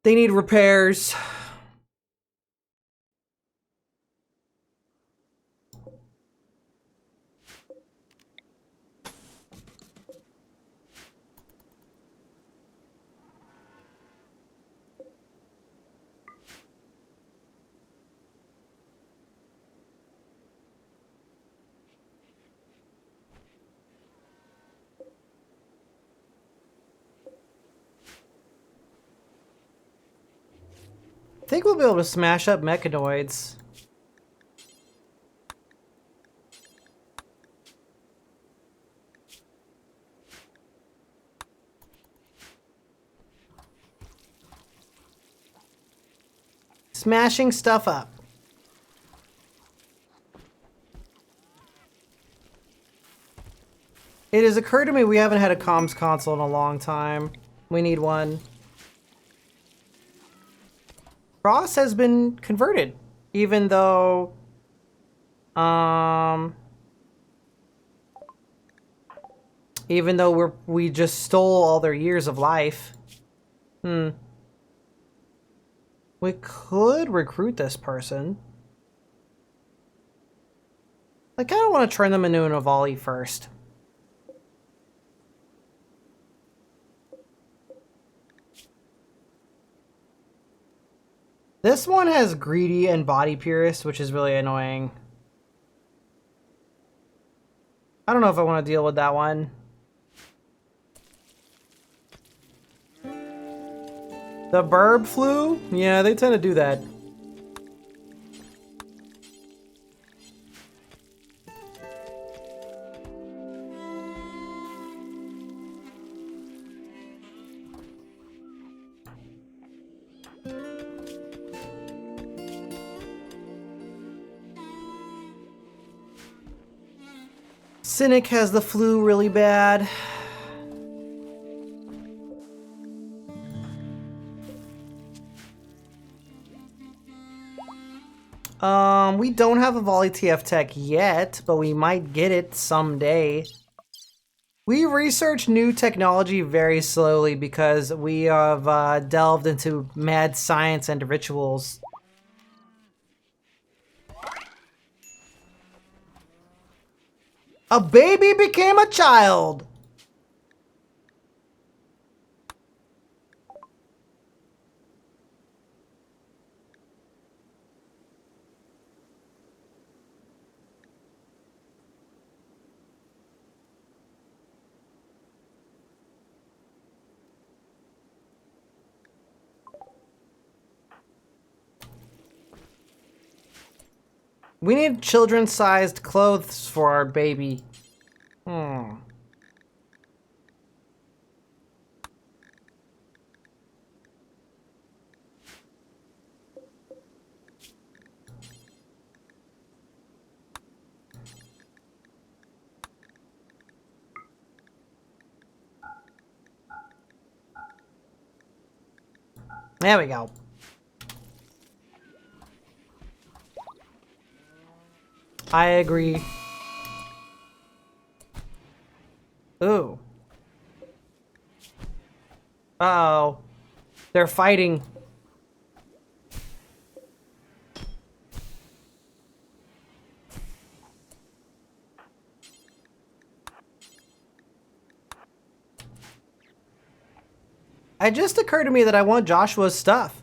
They need repairs. I think we'll be able to smash up mechanoids. Smashing stuff up. It has occurred to me we haven't had a comms console in a long time. We need one. Ross has been converted, even though, we just stole all their years of life. We could recruit this person. I kind of want to turn them into an Avali first. This one has greedy and body purist, which is really annoying. I don't know if I want to deal with that one. The burb flu? Yeah, they tend to do that. Cynic has the flu really bad. We don't have a Volley TF Tech yet, but we might get it someday. We research new technology very slowly because we have delved into mad science and rituals A baby became a child. We need children-sized clothes for our baby. There we go. I agree. Ooh. Uh-oh. They're fighting. It just occurred to me that I want Joshua's stuff.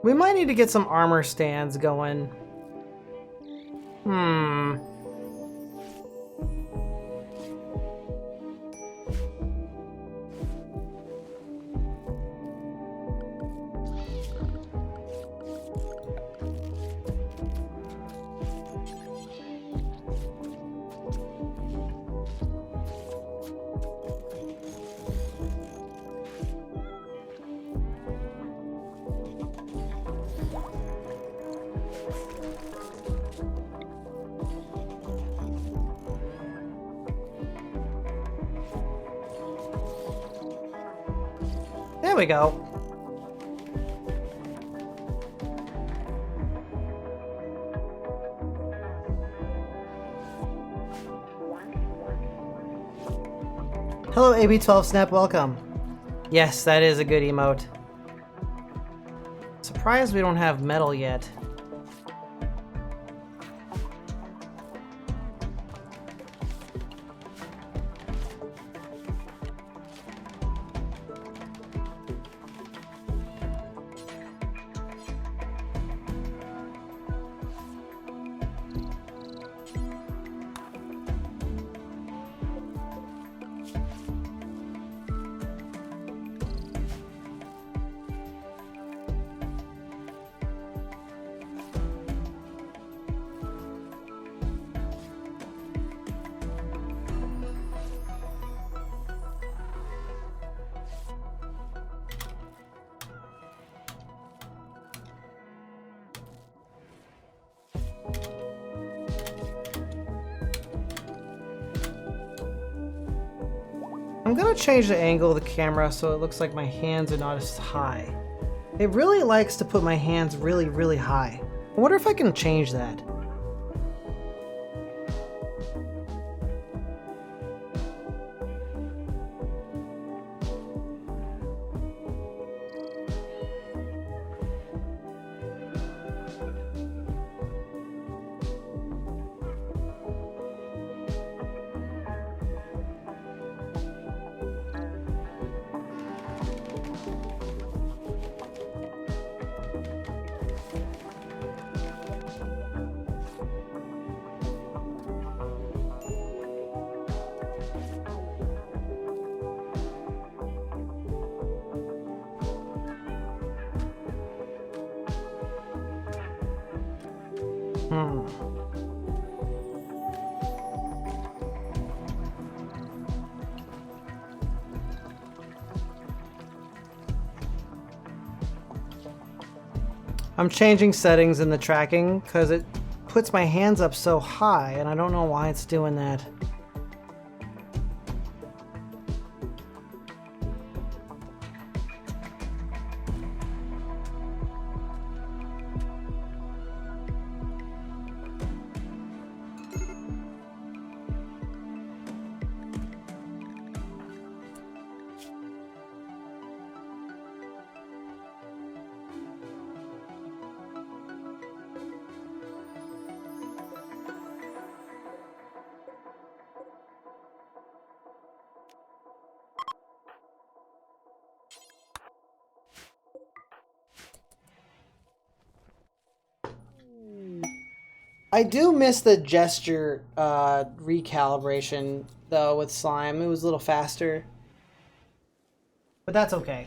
We might need to get some armor stands going. There we go. Hello, AB12 Snap, welcome. Yes, that is a good emote. Surprised we don't have metal yet. I'm gonna change the angle of the camera so it looks like my hands are not as high. It really likes to put my hands really, really high. I wonder if I can change that. I'm changing settings in the tracking because it puts my hands up so high and I don't know why it's doing that. I do miss the gesture recalibration though with slime. It was a little faster. But that's okay.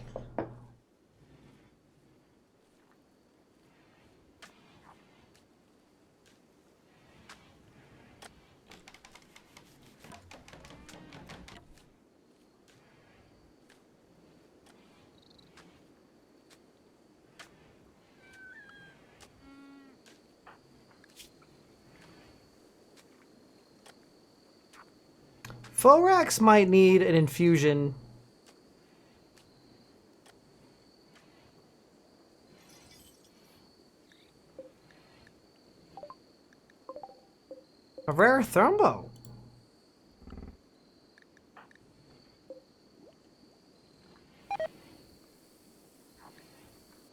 Thorax might need an infusion. A rare thrombo.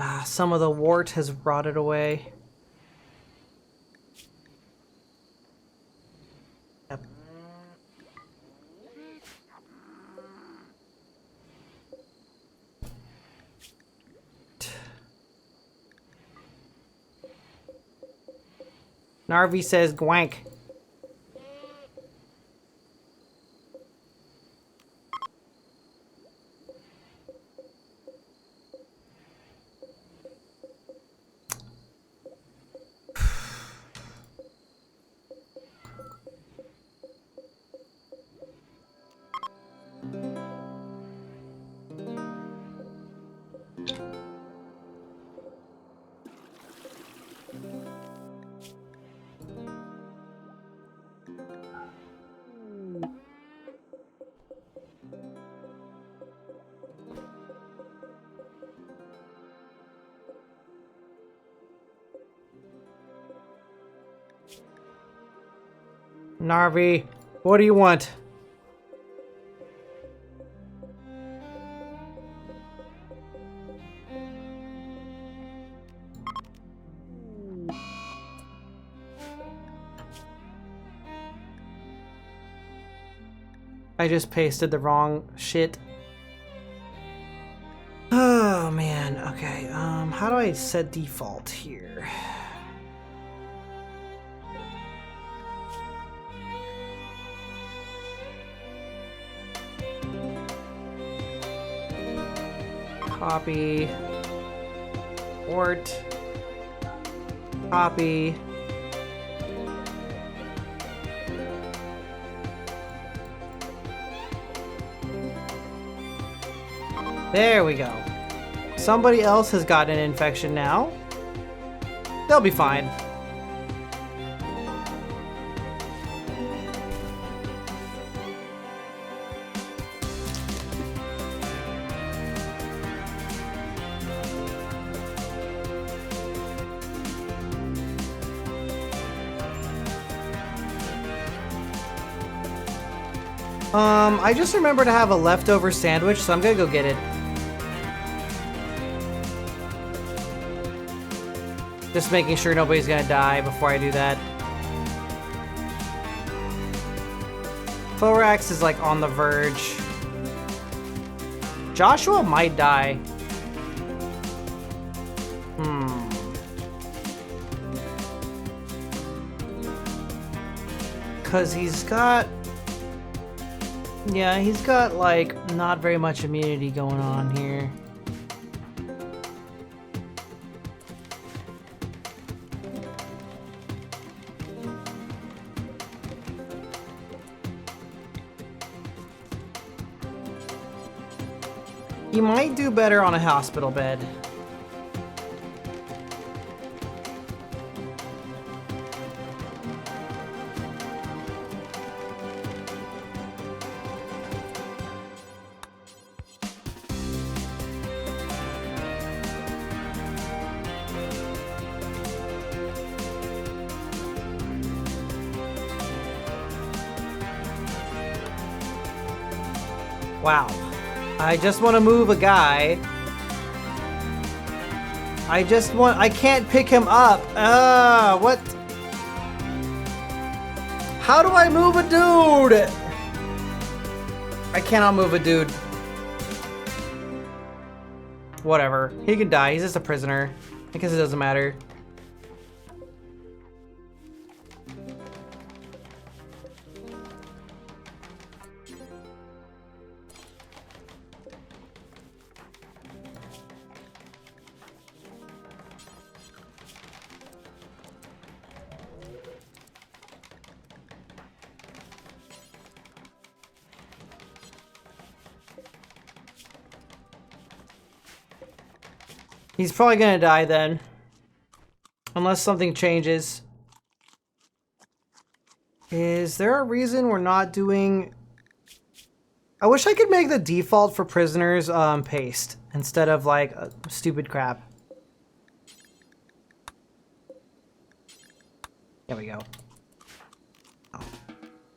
Ah, some of the wart has rotted away. Yep. Narvi says gwank. Narvi, what do you want? I just pasted the wrong shit. Oh man, okay. How do I set default here? Copy. Port. Copy. There we go. Somebody else has gotten an infection now. They'll be fine. I just remember to have a leftover sandwich, so I'm gonna go get it. Just making sure nobody's gonna die before I do that. Thorax is like on the verge. Joshua might die. Cause he's got... Yeah, he's got like not very much immunity going on here. He might do better on a hospital bed. Wow. I just want to move a guy. I can't pick him up. What? How do I move a dude? I cannot move a dude. Whatever. He can die. He's just a prisoner. I guess it doesn't matter. He's probably gonna die then. Unless something changes. Is there a reason we're not doing... I wish I could make the default for prisoners paste instead of like stupid crap. There we go.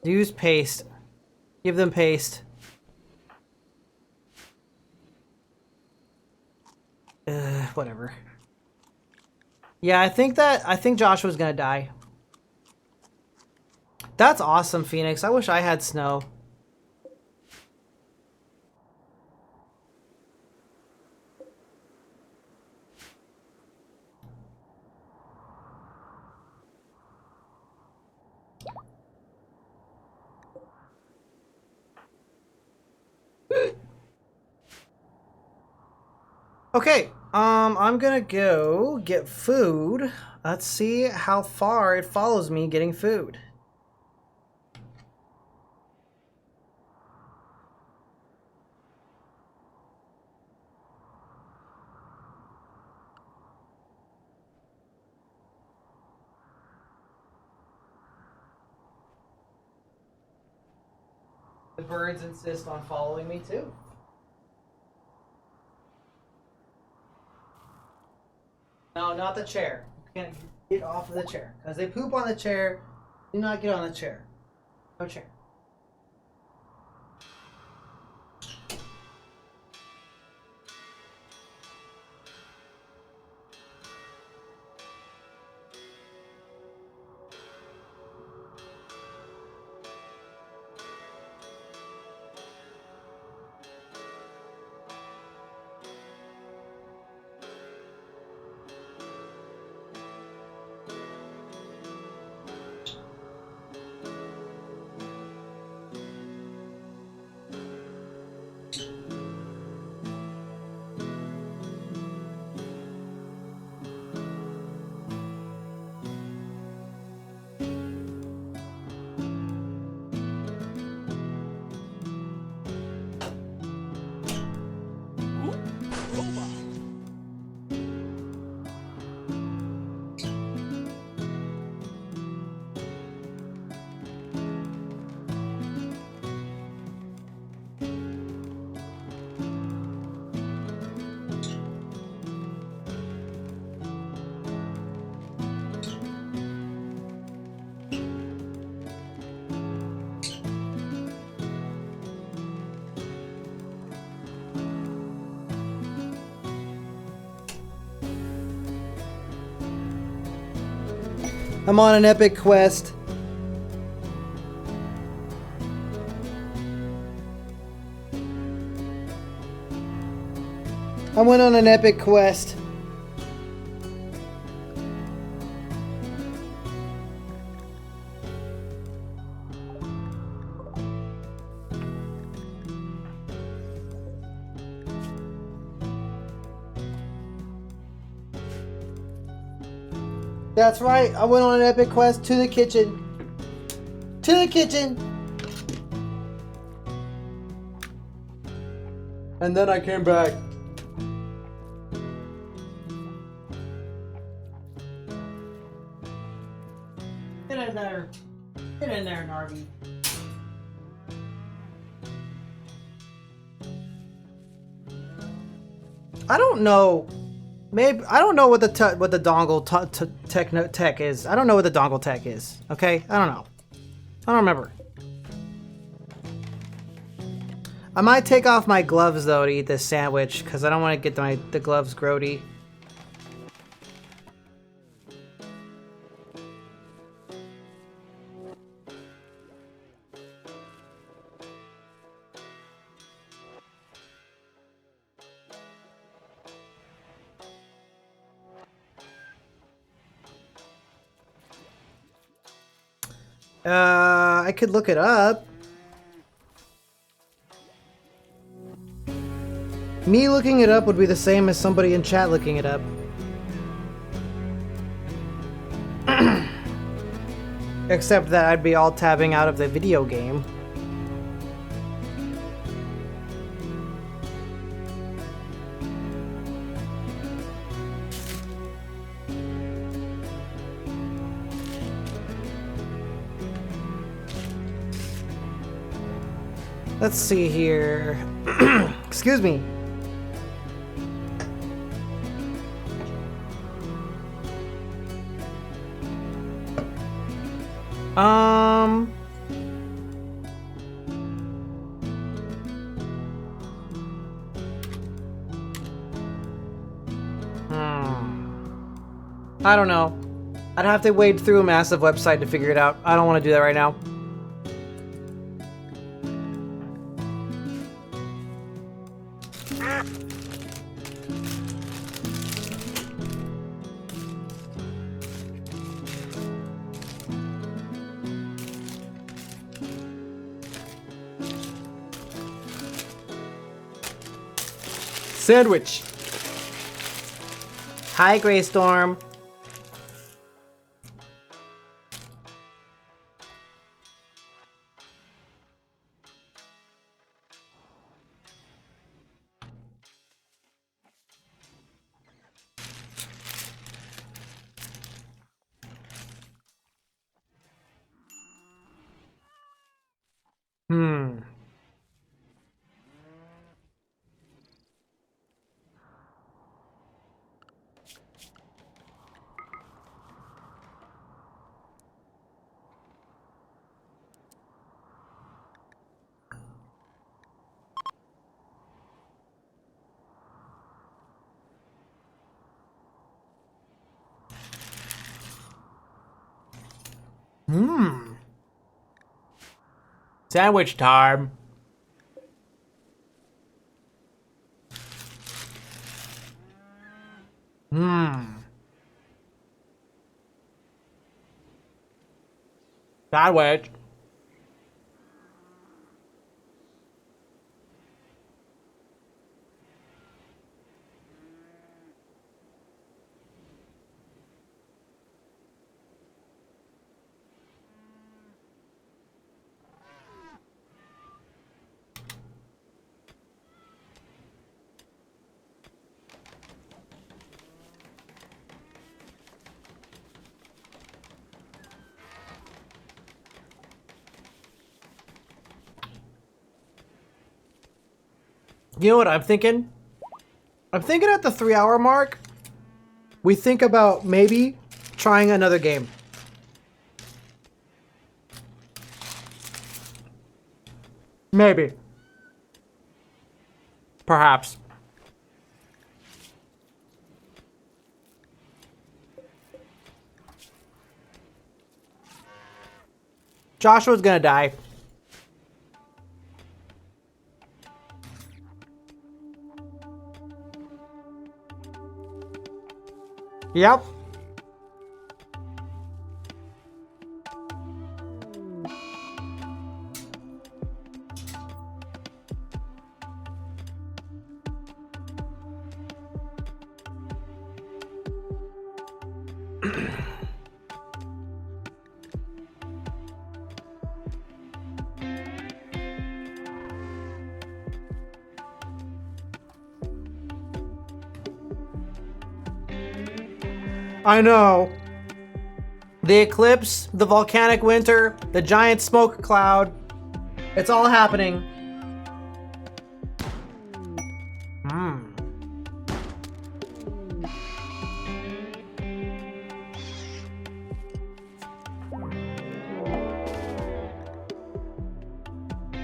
Use paste. Give them paste. Whatever. Yeah, I think Joshua's gonna die. That's awesome, Phoenix. I wish I had snow. Okay, I'm gonna go get food. Let's see how far it follows me getting food. The birds insist on following me too. No, not the chair. You can't get off of the chair. Because they poop on the chair. Do not get on the chair. No chair. I'm on an epic quest. I went on an epic quest. That's right, I went on an epic quest to the kitchen. To the kitchen! And then I came back. Get in there. Get in there, Narvi. I don't know. Maybe I don't know what the dongle tech is. I don't know what the dongle tech is. Okay, I don't know. I don't remember. I might take off my gloves though to eat this sandwich because I don't want to get the gloves grody. I could look it up. Me looking it up would be the same as somebody in chat looking it up. Except that I'd be all tabbing out of the video game. Let's see here. Excuse me. I don't know. I'd have to wade through a massive website to figure it out. I don't want to do that right now. Sandwich. Hi, Greystorm. Hmm. Sandwich time. Sandwich. You know what I'm thinking? I'm thinking at the 3-hour mark, we think about maybe trying another game. Maybe. Perhaps. Joshua's gonna die. Yep. I know. The eclipse, the volcanic winter, the giant smoke cloud. It's all happening.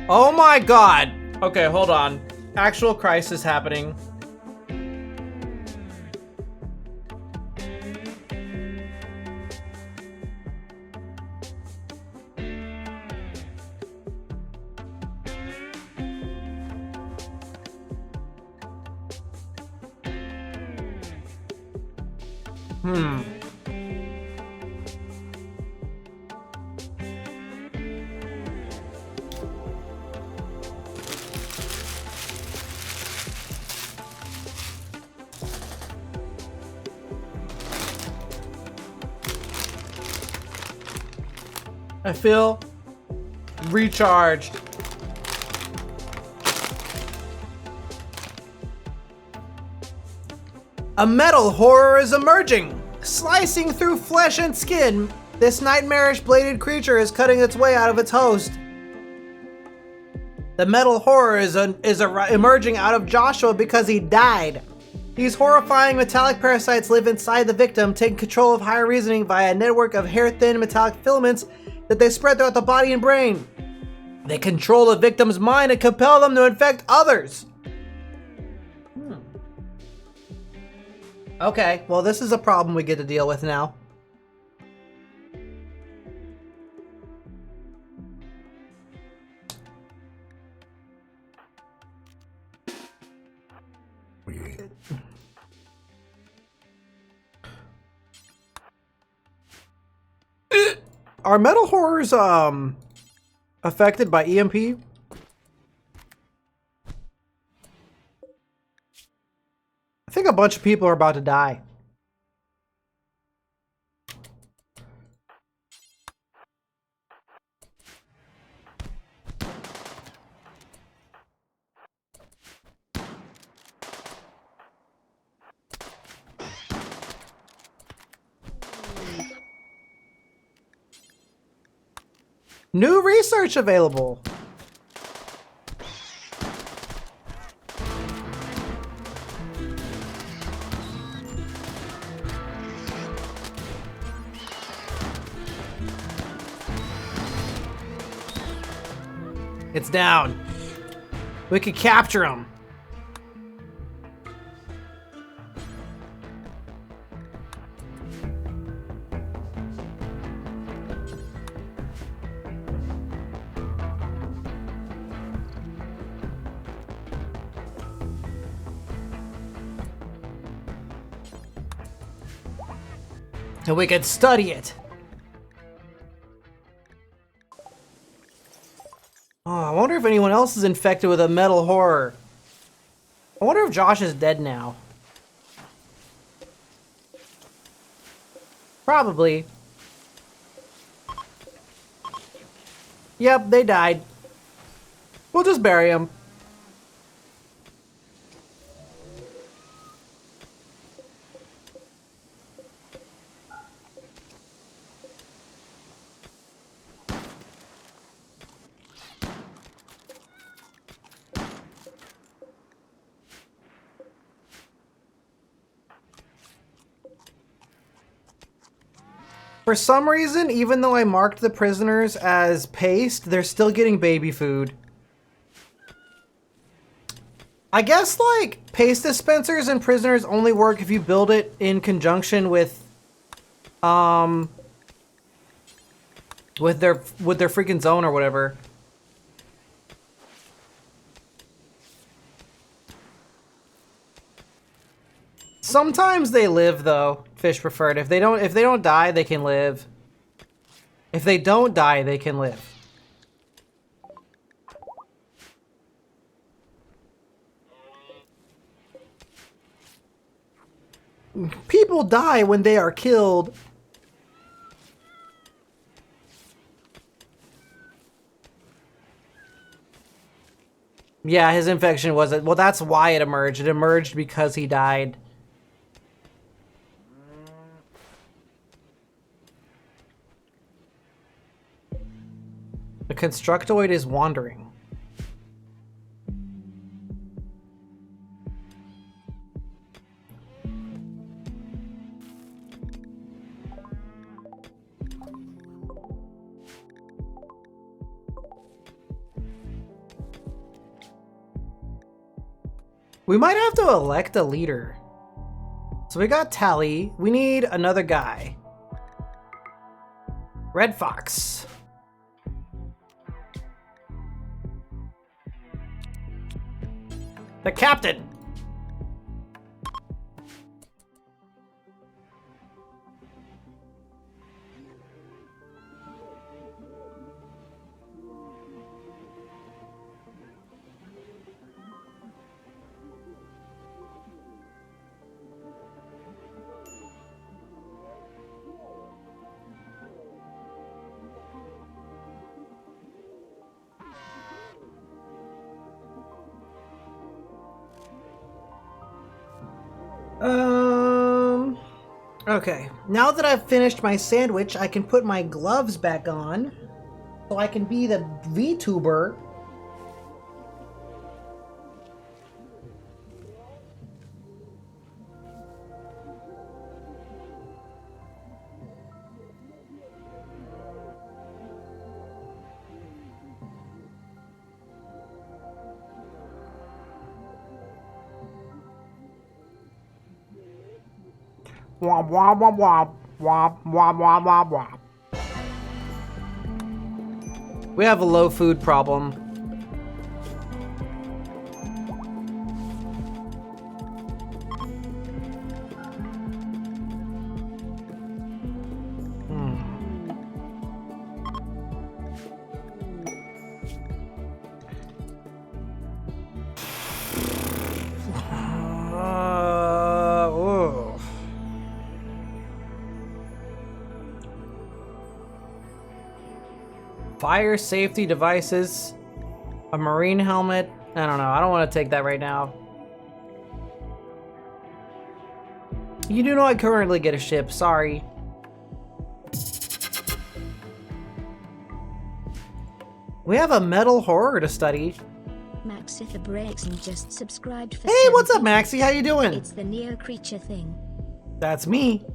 Oh my god. Okay, hold on. Actual crisis happening. I feel recharged. A metal horror is emerging, slicing through flesh and skin. This nightmarish bladed creature is cutting its way out of its host. The metal horror is emerging out of Joshua because he died. These horrifying metallic parasites live inside the victim, taking control of higher reasoning via a network of hair-thin metallic filaments that they spread throughout the body and brain. They control the victim's mind and compel them to infect others. Okay, well, this is a problem we get to deal with now. Are metal horrors affected by EMP? I think a bunch of people are about to die. New research available. It's down. We could capture him. And we could study it. Oh, I wonder if anyone else is infected with a metal horror. I wonder if Josh is dead now. Probably. Yep, they died. We'll just bury them. For some reason, even though I marked the prisoners as paste, they're still getting baby food. I guess, like, paste dispensers and prisoners only work if you build it in conjunction with their freaking zone or whatever. Sometimes they live though, fish preferred. If they don't die, they can live. If they don't die, they can live. People die when they are killed. Yeah, his infection wasn't. Well, that's why it emerged. It emerged because he died. The constructoid is wandering. We might have to elect a leader. So we got Tally. We need another guy. Red Fox. The captain. Okay. Now that I've finished my sandwich, I can put my gloves back on, so I can be the VTuber. Womp womp womp womp. Womp womp womp womp womp. We have a low food problem. Ooh. Fire safety devices, a marine helmet. I don't know. I don't want to take that right now. You do not currently get a ship. Sorry. We have a metal horror to study. Maxitha Breakson just subscribed for Hey, what's up, 70. Maxie? How you doing? It's the Neo creature thing. That's me.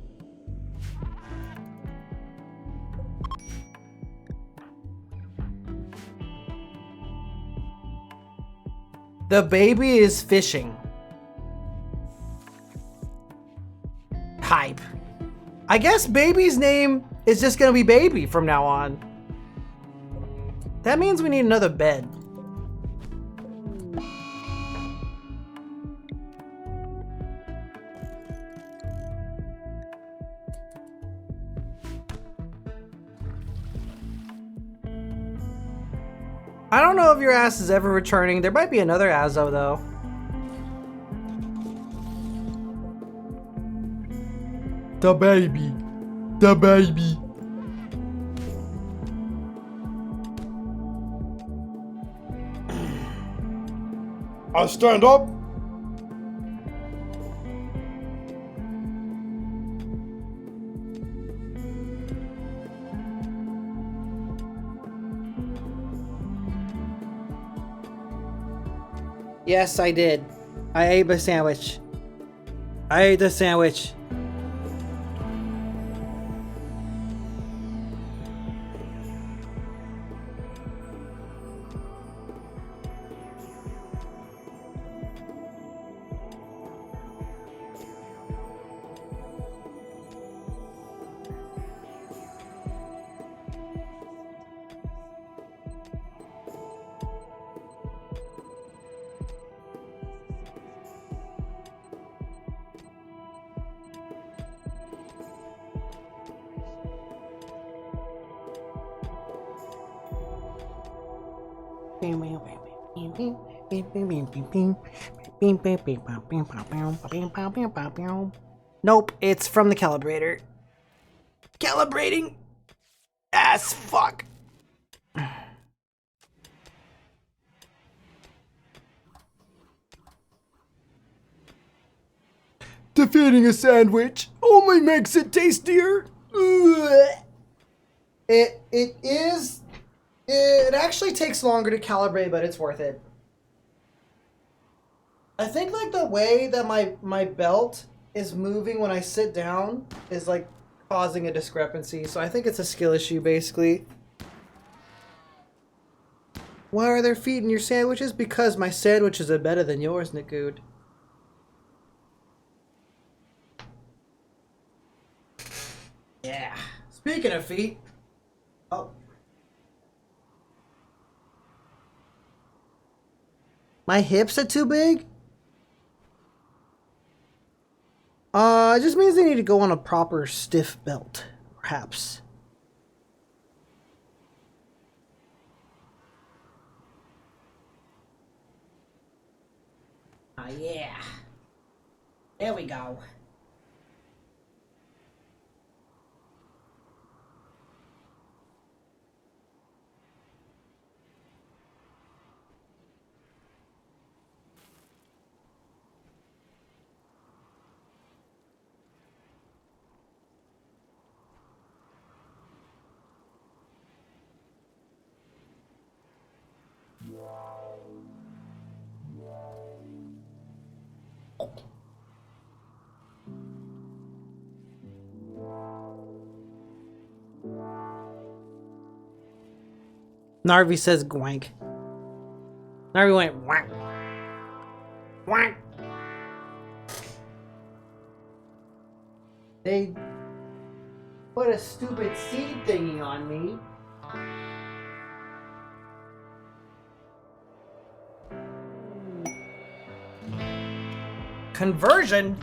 The baby is fishing. Hype. I guess baby's name is just gonna be Baby from now on. That means we need another bed. I don't know if your ass is ever returning. There might be another Azo though. The baby. The baby. I stand up. Yes, I did. I ate the sandwich. I ate the sandwich. Nope, it's from the calibrator. Calibrating as fuck. Defeating a sandwich only makes it tastier. It actually takes longer to calibrate, but it's worth it. I think like the way that my belt is moving when I sit down is like causing a discrepancy. So I think it's a skill issue basically. Why are there feet in your sandwiches? Because my sandwiches are better than yours, Nakud. Yeah. Speaking of feet. Oh. My hips are too big? It just means they need to go on a proper stiff belt, perhaps. Yeah. There we go. Narvi says gwank. Narvi went whack. Whack. They put a stupid seed thingy on me. Conversion?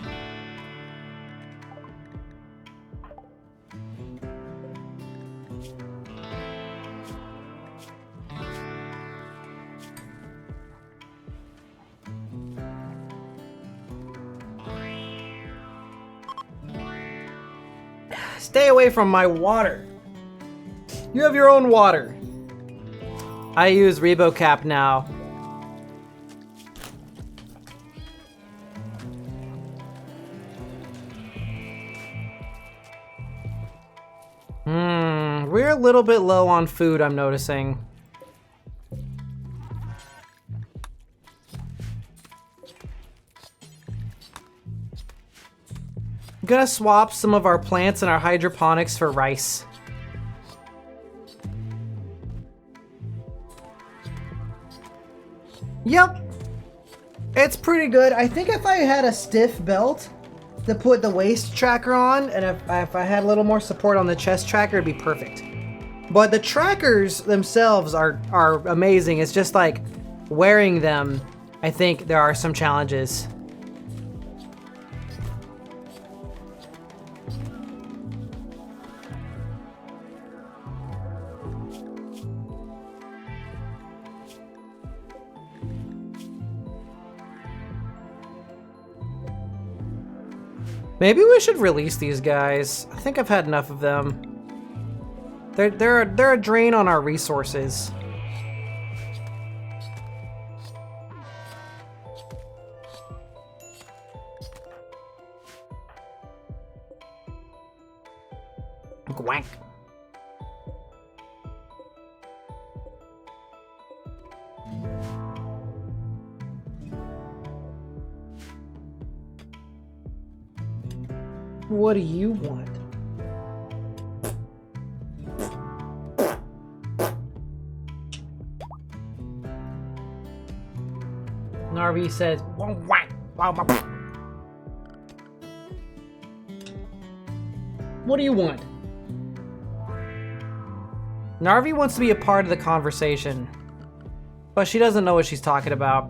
Stay away from my water. You have your own water. I use ReboCap now. We're a little bit low on food, I'm noticing. I'm gonna swap some of our plants and our hydroponics for rice. Yep. It's pretty good. I think if I had a stiff belt to put the waist tracker on, and if I had a little more support on the chest tracker, it'd be perfect. But the trackers themselves are amazing. It's just like wearing them, I think there are some challenges. Maybe we should release these guys. I think I've had enough of them. They're a drain on our resources. Gwank. What do you want? Narvi says, what do you want? Narvi wants to be a part of the conversation, but she doesn't know what she's talking about.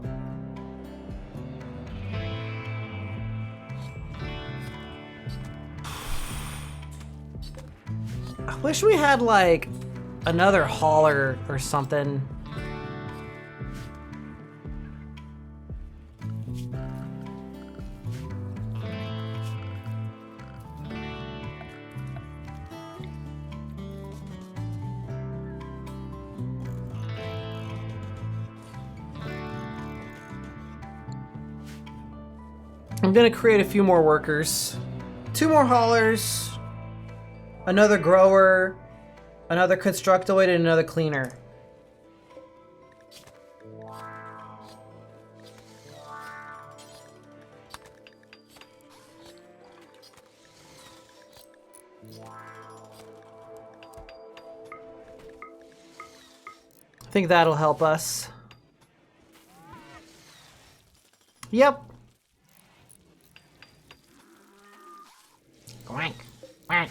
I wish we had like another hauler or something. I'm gonna create a few more workers. 2 more haulers, another grower, another constructoid, and another cleaner. I think that'll help us. Yep. Quack. Quack.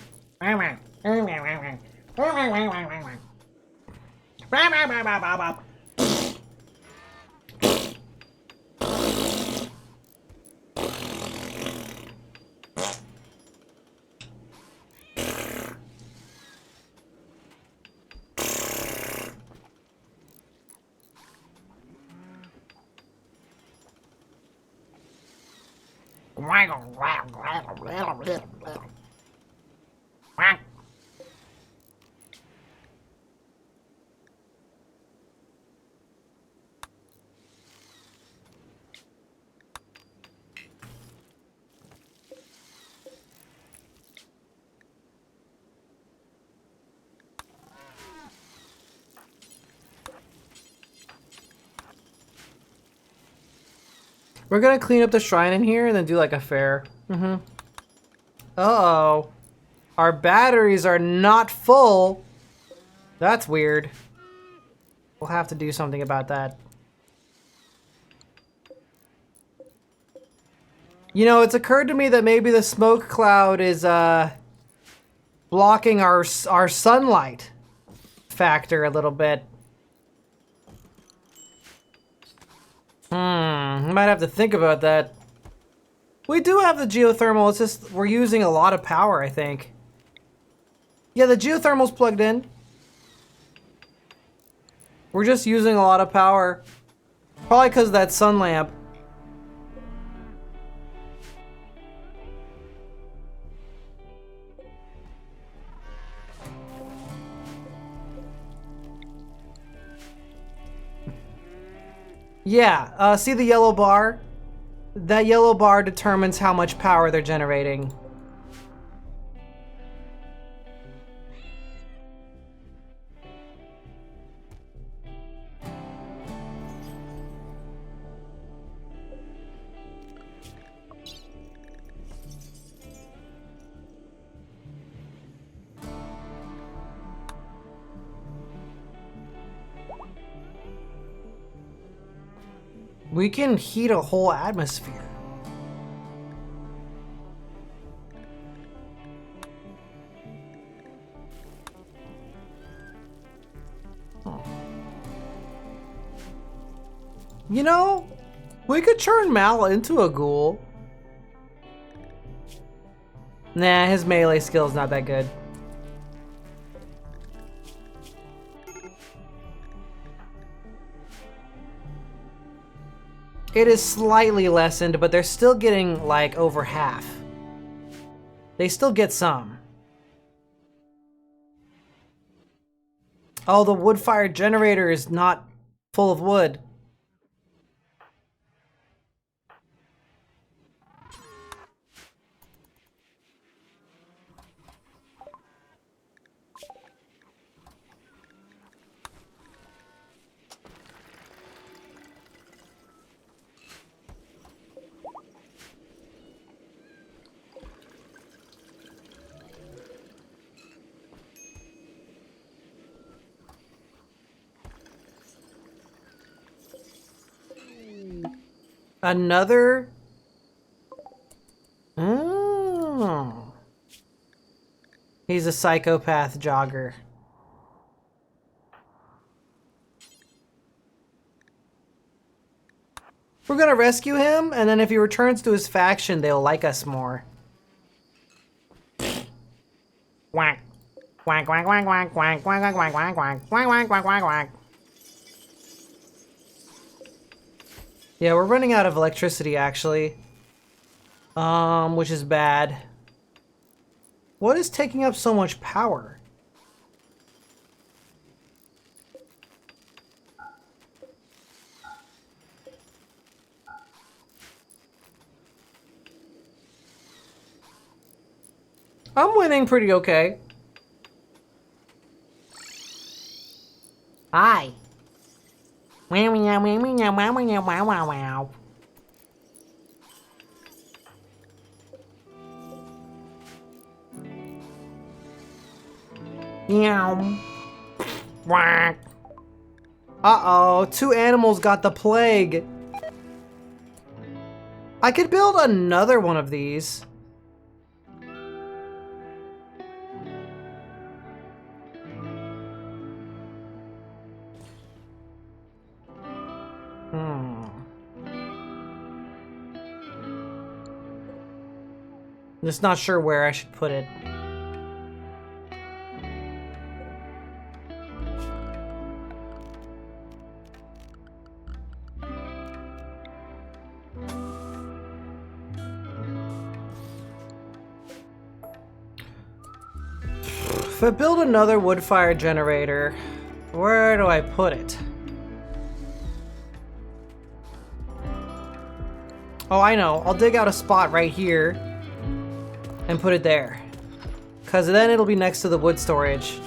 We're gonna clean up the shrine in here and then do like a fair. Uh-oh. Our batteries are not full. That's weird. We'll have to do something about that. You know, it's occurred to me that maybe the smoke cloud is blocking our sunlight factor a little bit. Might have to think about that. We do have the geothermal, it's just we're using a lot of power, I think. Yeah, the geothermal's plugged in. We're just using a lot of power. Probably because of that sun lamp. Yeah, see the yellow bar? That yellow bar determines how much power they're generating. We can heat a whole atmosphere. Oh. You know, we could turn Mal into a ghoul. Nah, his melee skill's not that good. It is slightly lessened, but they're still getting like over half. They still get some. Oh, the wood-fired generator is not full of wood. Another? Oh. He's a psychopath jogger. We're gonna rescue him, and then if he returns to his faction, they'll like us more. Quack. Quack, quack, quack, quack, quack, quack, quack, quack, quack, quack, quack, quack, quack, quack. Yeah, we're running out of electricity, actually. Which is bad. What is taking up so much power? I'm winning pretty okay. Hi. Meow. Quack. Uh-oh, 2 animals got the plague. I could build another one of these. I'm just not sure where I should put it. If I build another wood-fired generator, where do I put it? Oh, I know. I'll dig out a spot right here and put it there. Because then it'll be next to the wood storage.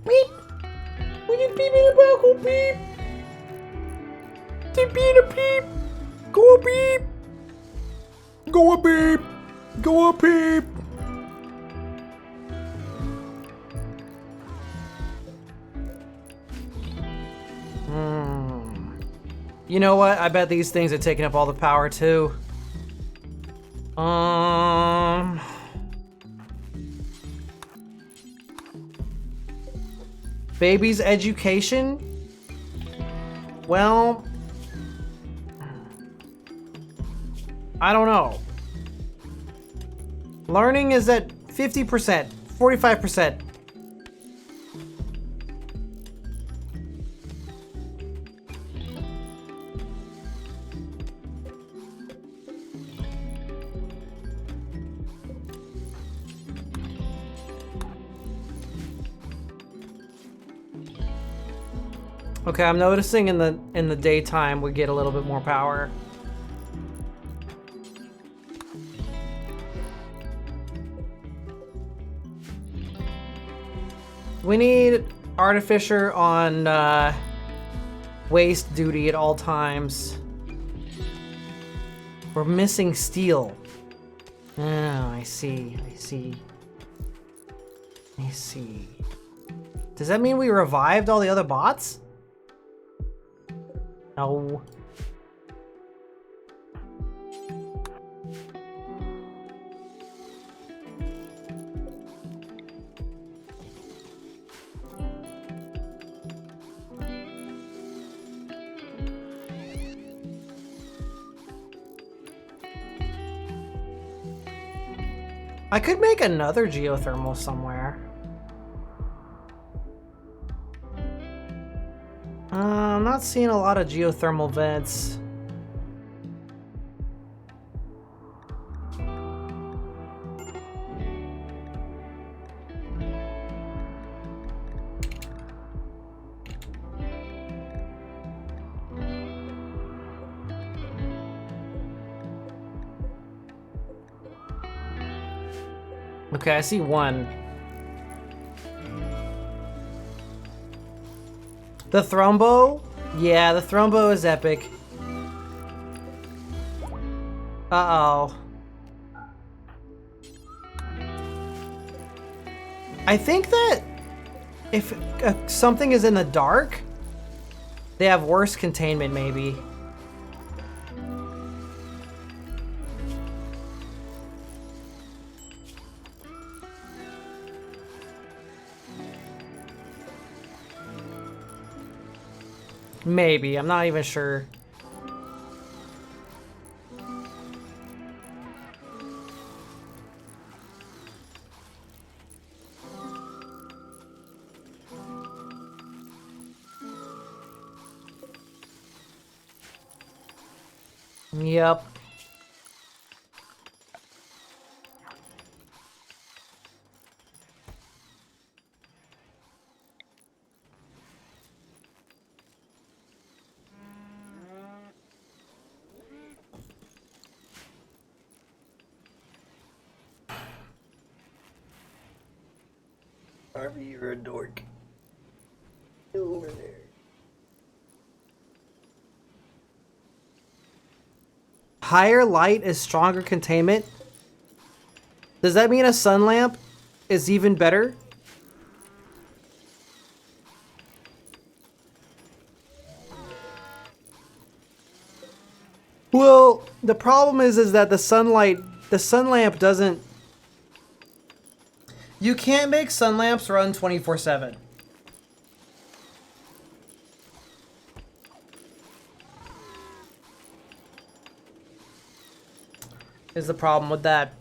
Beep! Will you beep in the back? Go beep! Beep a peep! Go a beep! Go a beep! Go up, peep! You know what? I bet these things are taking up all the power too. Baby's education? Well, I don't know. Learning is at 50%, 45%. Okay, I'm noticing in the daytime we get a little bit more power. We need Artificer on waste duty at all times. We're missing steel. Oh, I see. Does that mean we revived all the other bots? No. I could make another geothermal somewhere. I'm not seeing a lot of geothermal vents. Okay, I see one. The Thrombo? Yeah, the Thrombo is epic. Uh-oh. I think that if something is in the dark, they have worse containment, maybe. Maybe, I'm not even sure. Yep. Harvey, you're a dork. Get over there. Higher light is stronger containment. Does that mean a sun lamp is even better? Well, the problem is that the sun lamp doesn't. You can't make sun lamps run 24/7. Is the problem with that.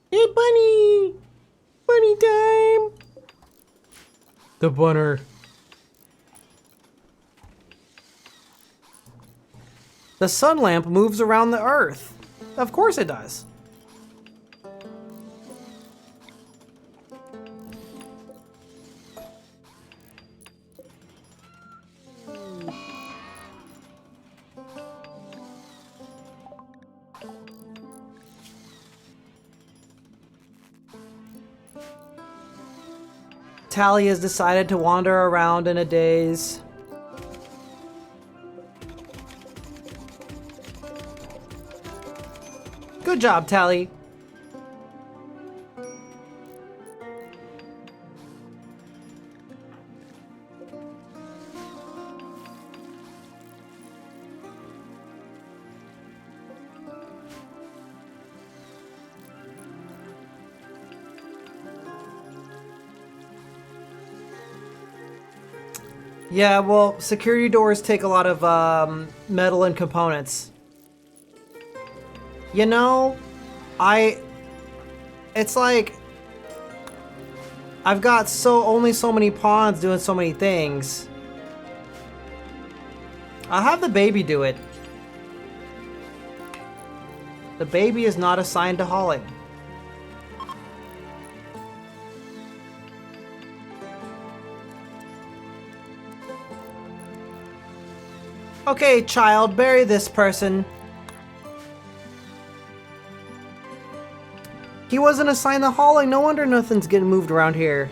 Hey, bunny! Bunny time! The bunner. The sun lamp moves around the earth. Of course it does. Tally has decided to wander around in a daze. Good job, Tally. Yeah, well, security doors take a lot of metal and components. You know, it's like I've got only so many pawns doing so many things. I'll have the baby do it. The baby is not assigned to hauling. Okay, child, bury this person. He wasn't assigned the hauling. No wonder nothing's getting moved around here.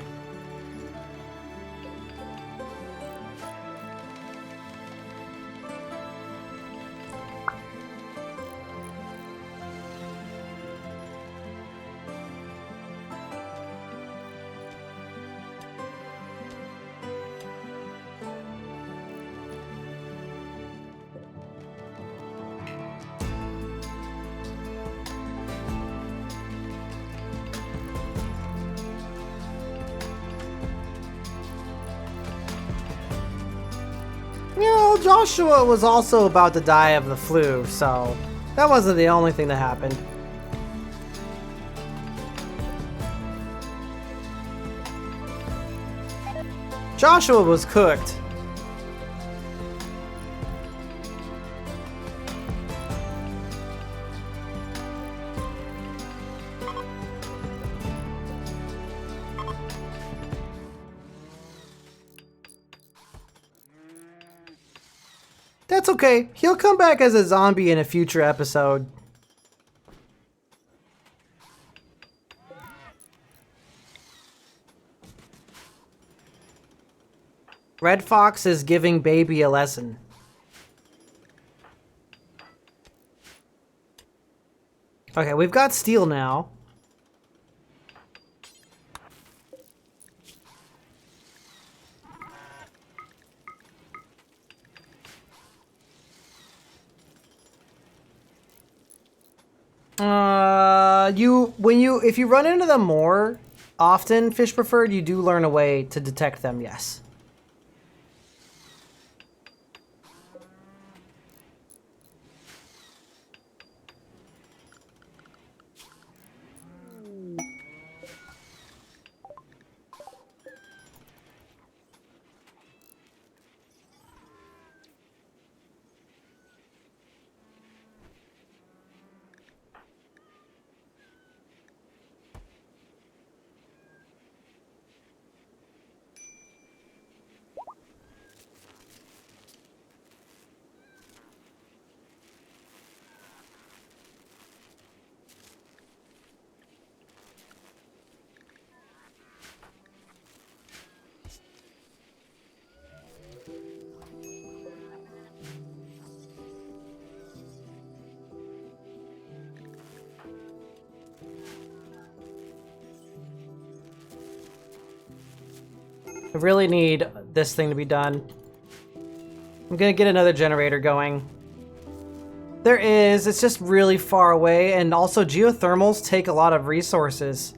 You know, Joshua was also about to die of the flu, so that wasn't the only thing that happened. Joshua was cooked. That's okay. He'll come back as a zombie in a future episode. Red Fox is giving baby a lesson. Okay, we've got steel now. If you run into them more often, Fish Preferred, you do learn a way to detect them, yes. I really need this thing to be done. I'm gonna get another generator going. There is, it's just really far away, and also geothermals take a lot of resources.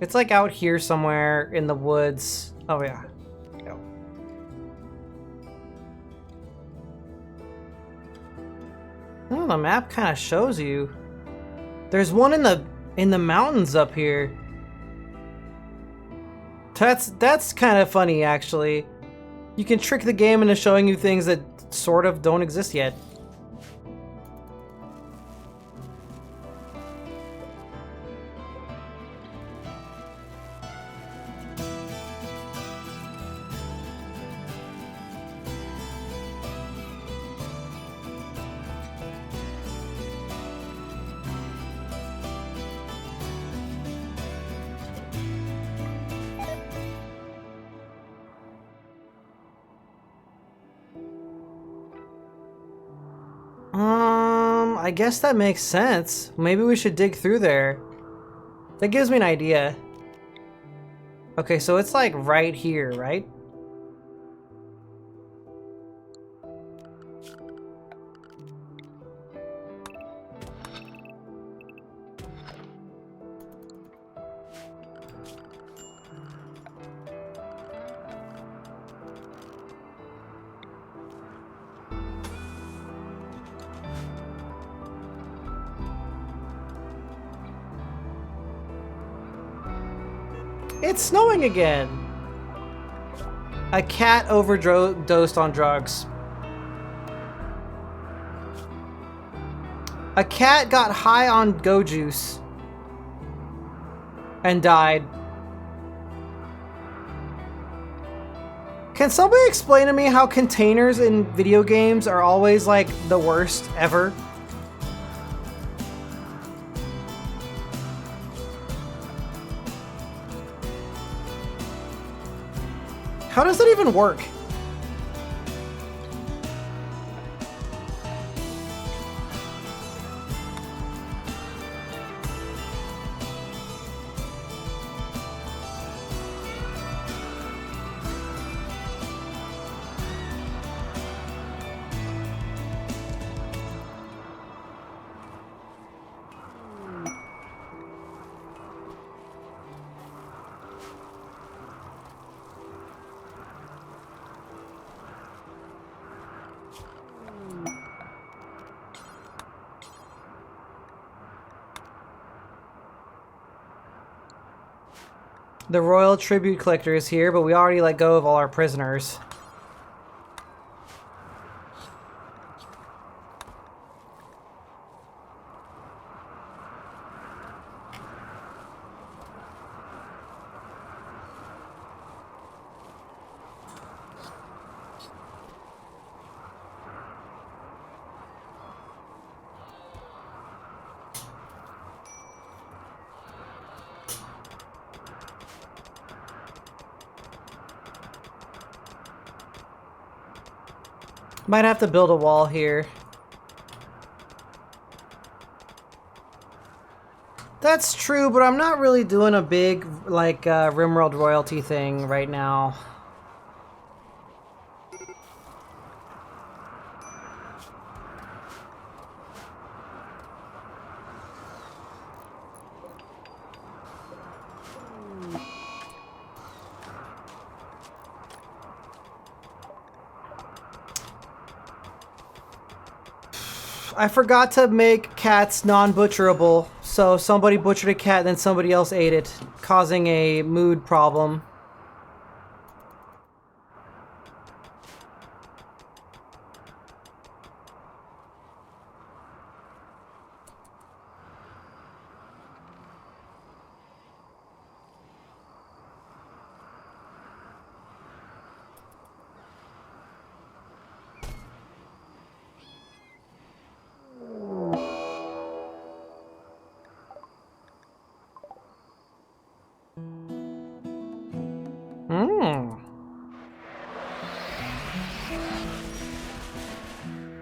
It's like out here somewhere in the woods. Oh yeah. Go. Oh, the map kind of shows you. There's one in the mountains up here. That's kind of funny, actually. You can trick the game into showing you things that sort of don't exist yet. I guess that makes sense. Maybe we should dig through there. That gives me an idea. Okay, so it's like right here, right? It's snowing again! A cat overdosed on drugs. A cat got high on go juice and died. Can somebody explain to me how containers in video games are always like the worst ever? How does that even work? The royal tribute collector is here, but we already let go of all our prisoners. Might have to build a wall here. That's true, but I'm not really doing a big, like, Rimworld royalty thing right now. I forgot to make cats non-butcherable, so somebody butchered a cat, then somebody else ate it, causing a mood problem.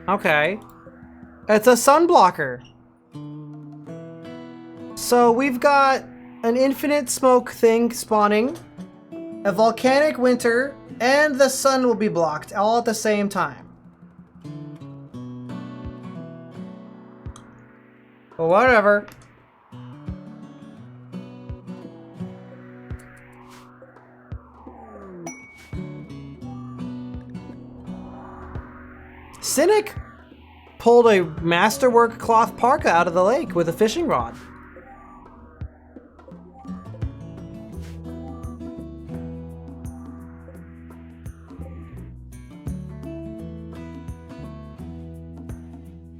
Okay. It's a sun blocker. So we've got an infinite smoke thing spawning, a volcanic winter, and the sun will be blocked all at the same time. Well, whatever. Cynic pulled a masterwork cloth parka out of the lake with a fishing rod.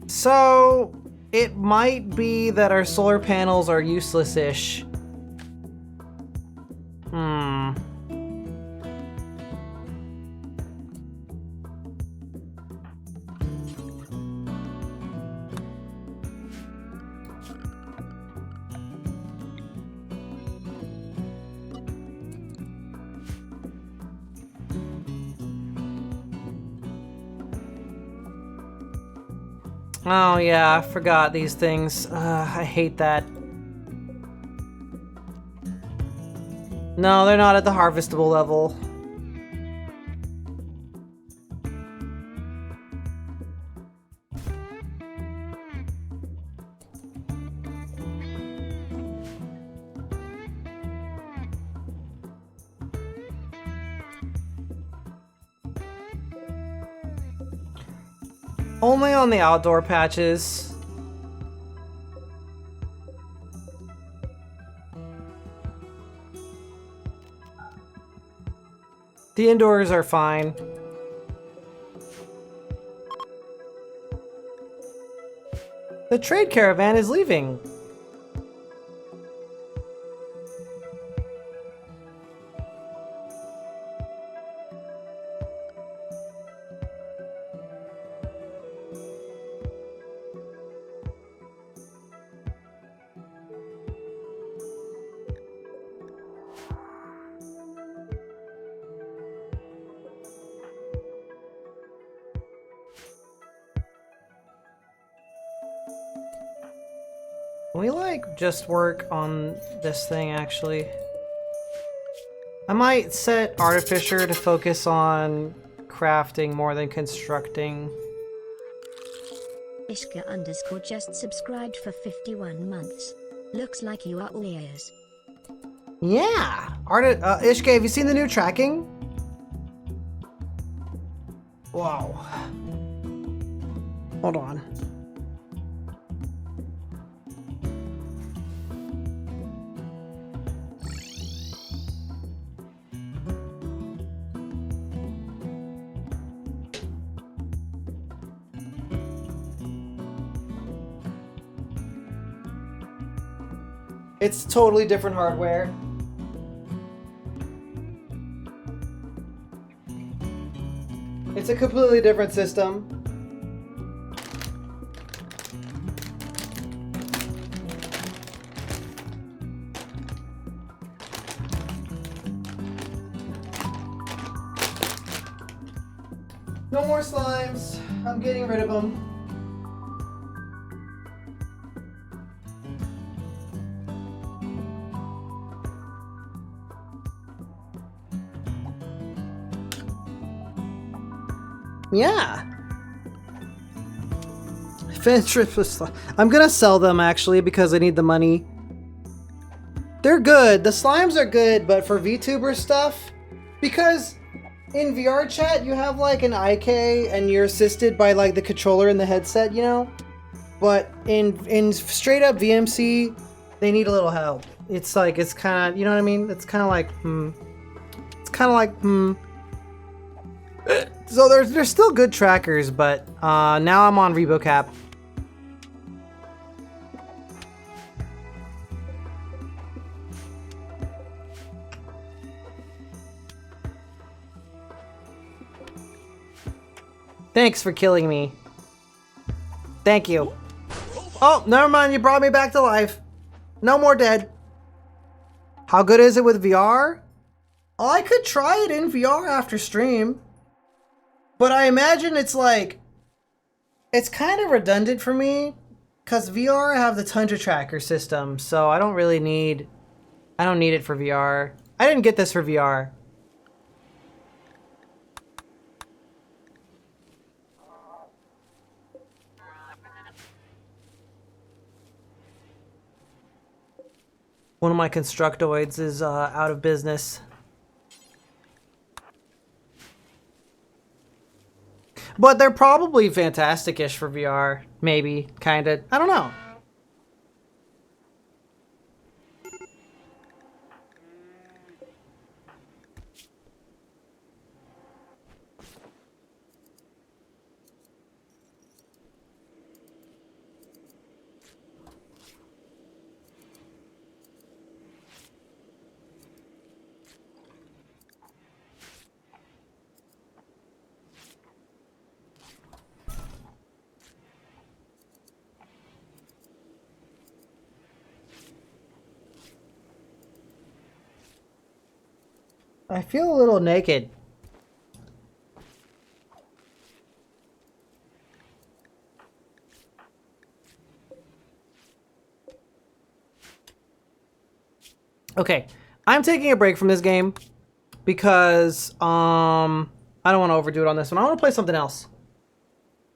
So, it might be that our solar panels are useless-ish. Oh yeah, I forgot these things. I hate that. No, they're not at the harvestable level. Only on the outdoor patches. The indoors are fine. The trade caravan is leaving. Can we like just work on this thing actually? I might set Artificer to focus on crafting more than constructing. Ishka underscore just subscribed for 51 months. Looks like you are all ears. Yeah! Ishka, have you seen the new tracking? Wow. Hold on. It's totally different hardware. It's a completely different system. No more slimes. I'm getting rid of them. Yeah. Finish trip with slime. I'm gonna sell them actually because I need the money. They're good. The slimes are good, but for VTuber stuff, because in VR chat you have like an IK and you're assisted by like the controller and the headset, you know? But in straight up VMC, they need a little help. It's like, it's kind of, you know what I mean? It's kind of like, It's kind of like, So they're still good trackers, but now I'm on ReboCap. Thanks for killing me. Thank you. Oh, never mind, you brought me back to life. No more dead. How good is it with VR? Oh, I could try it in VR after stream. But I imagine it's like, it's kind of redundant for me, because VR I have the Tundra Tracker system, so I don't need it for VR. I didn't get this for VR. One of my Constructoids is out of business. But they're probably fantastic-ish for VR. Maybe. Kinda. I don't know. I feel a little naked. Okay, I'm taking a break from this game because I don't want to overdo it on this one. I want to play something else.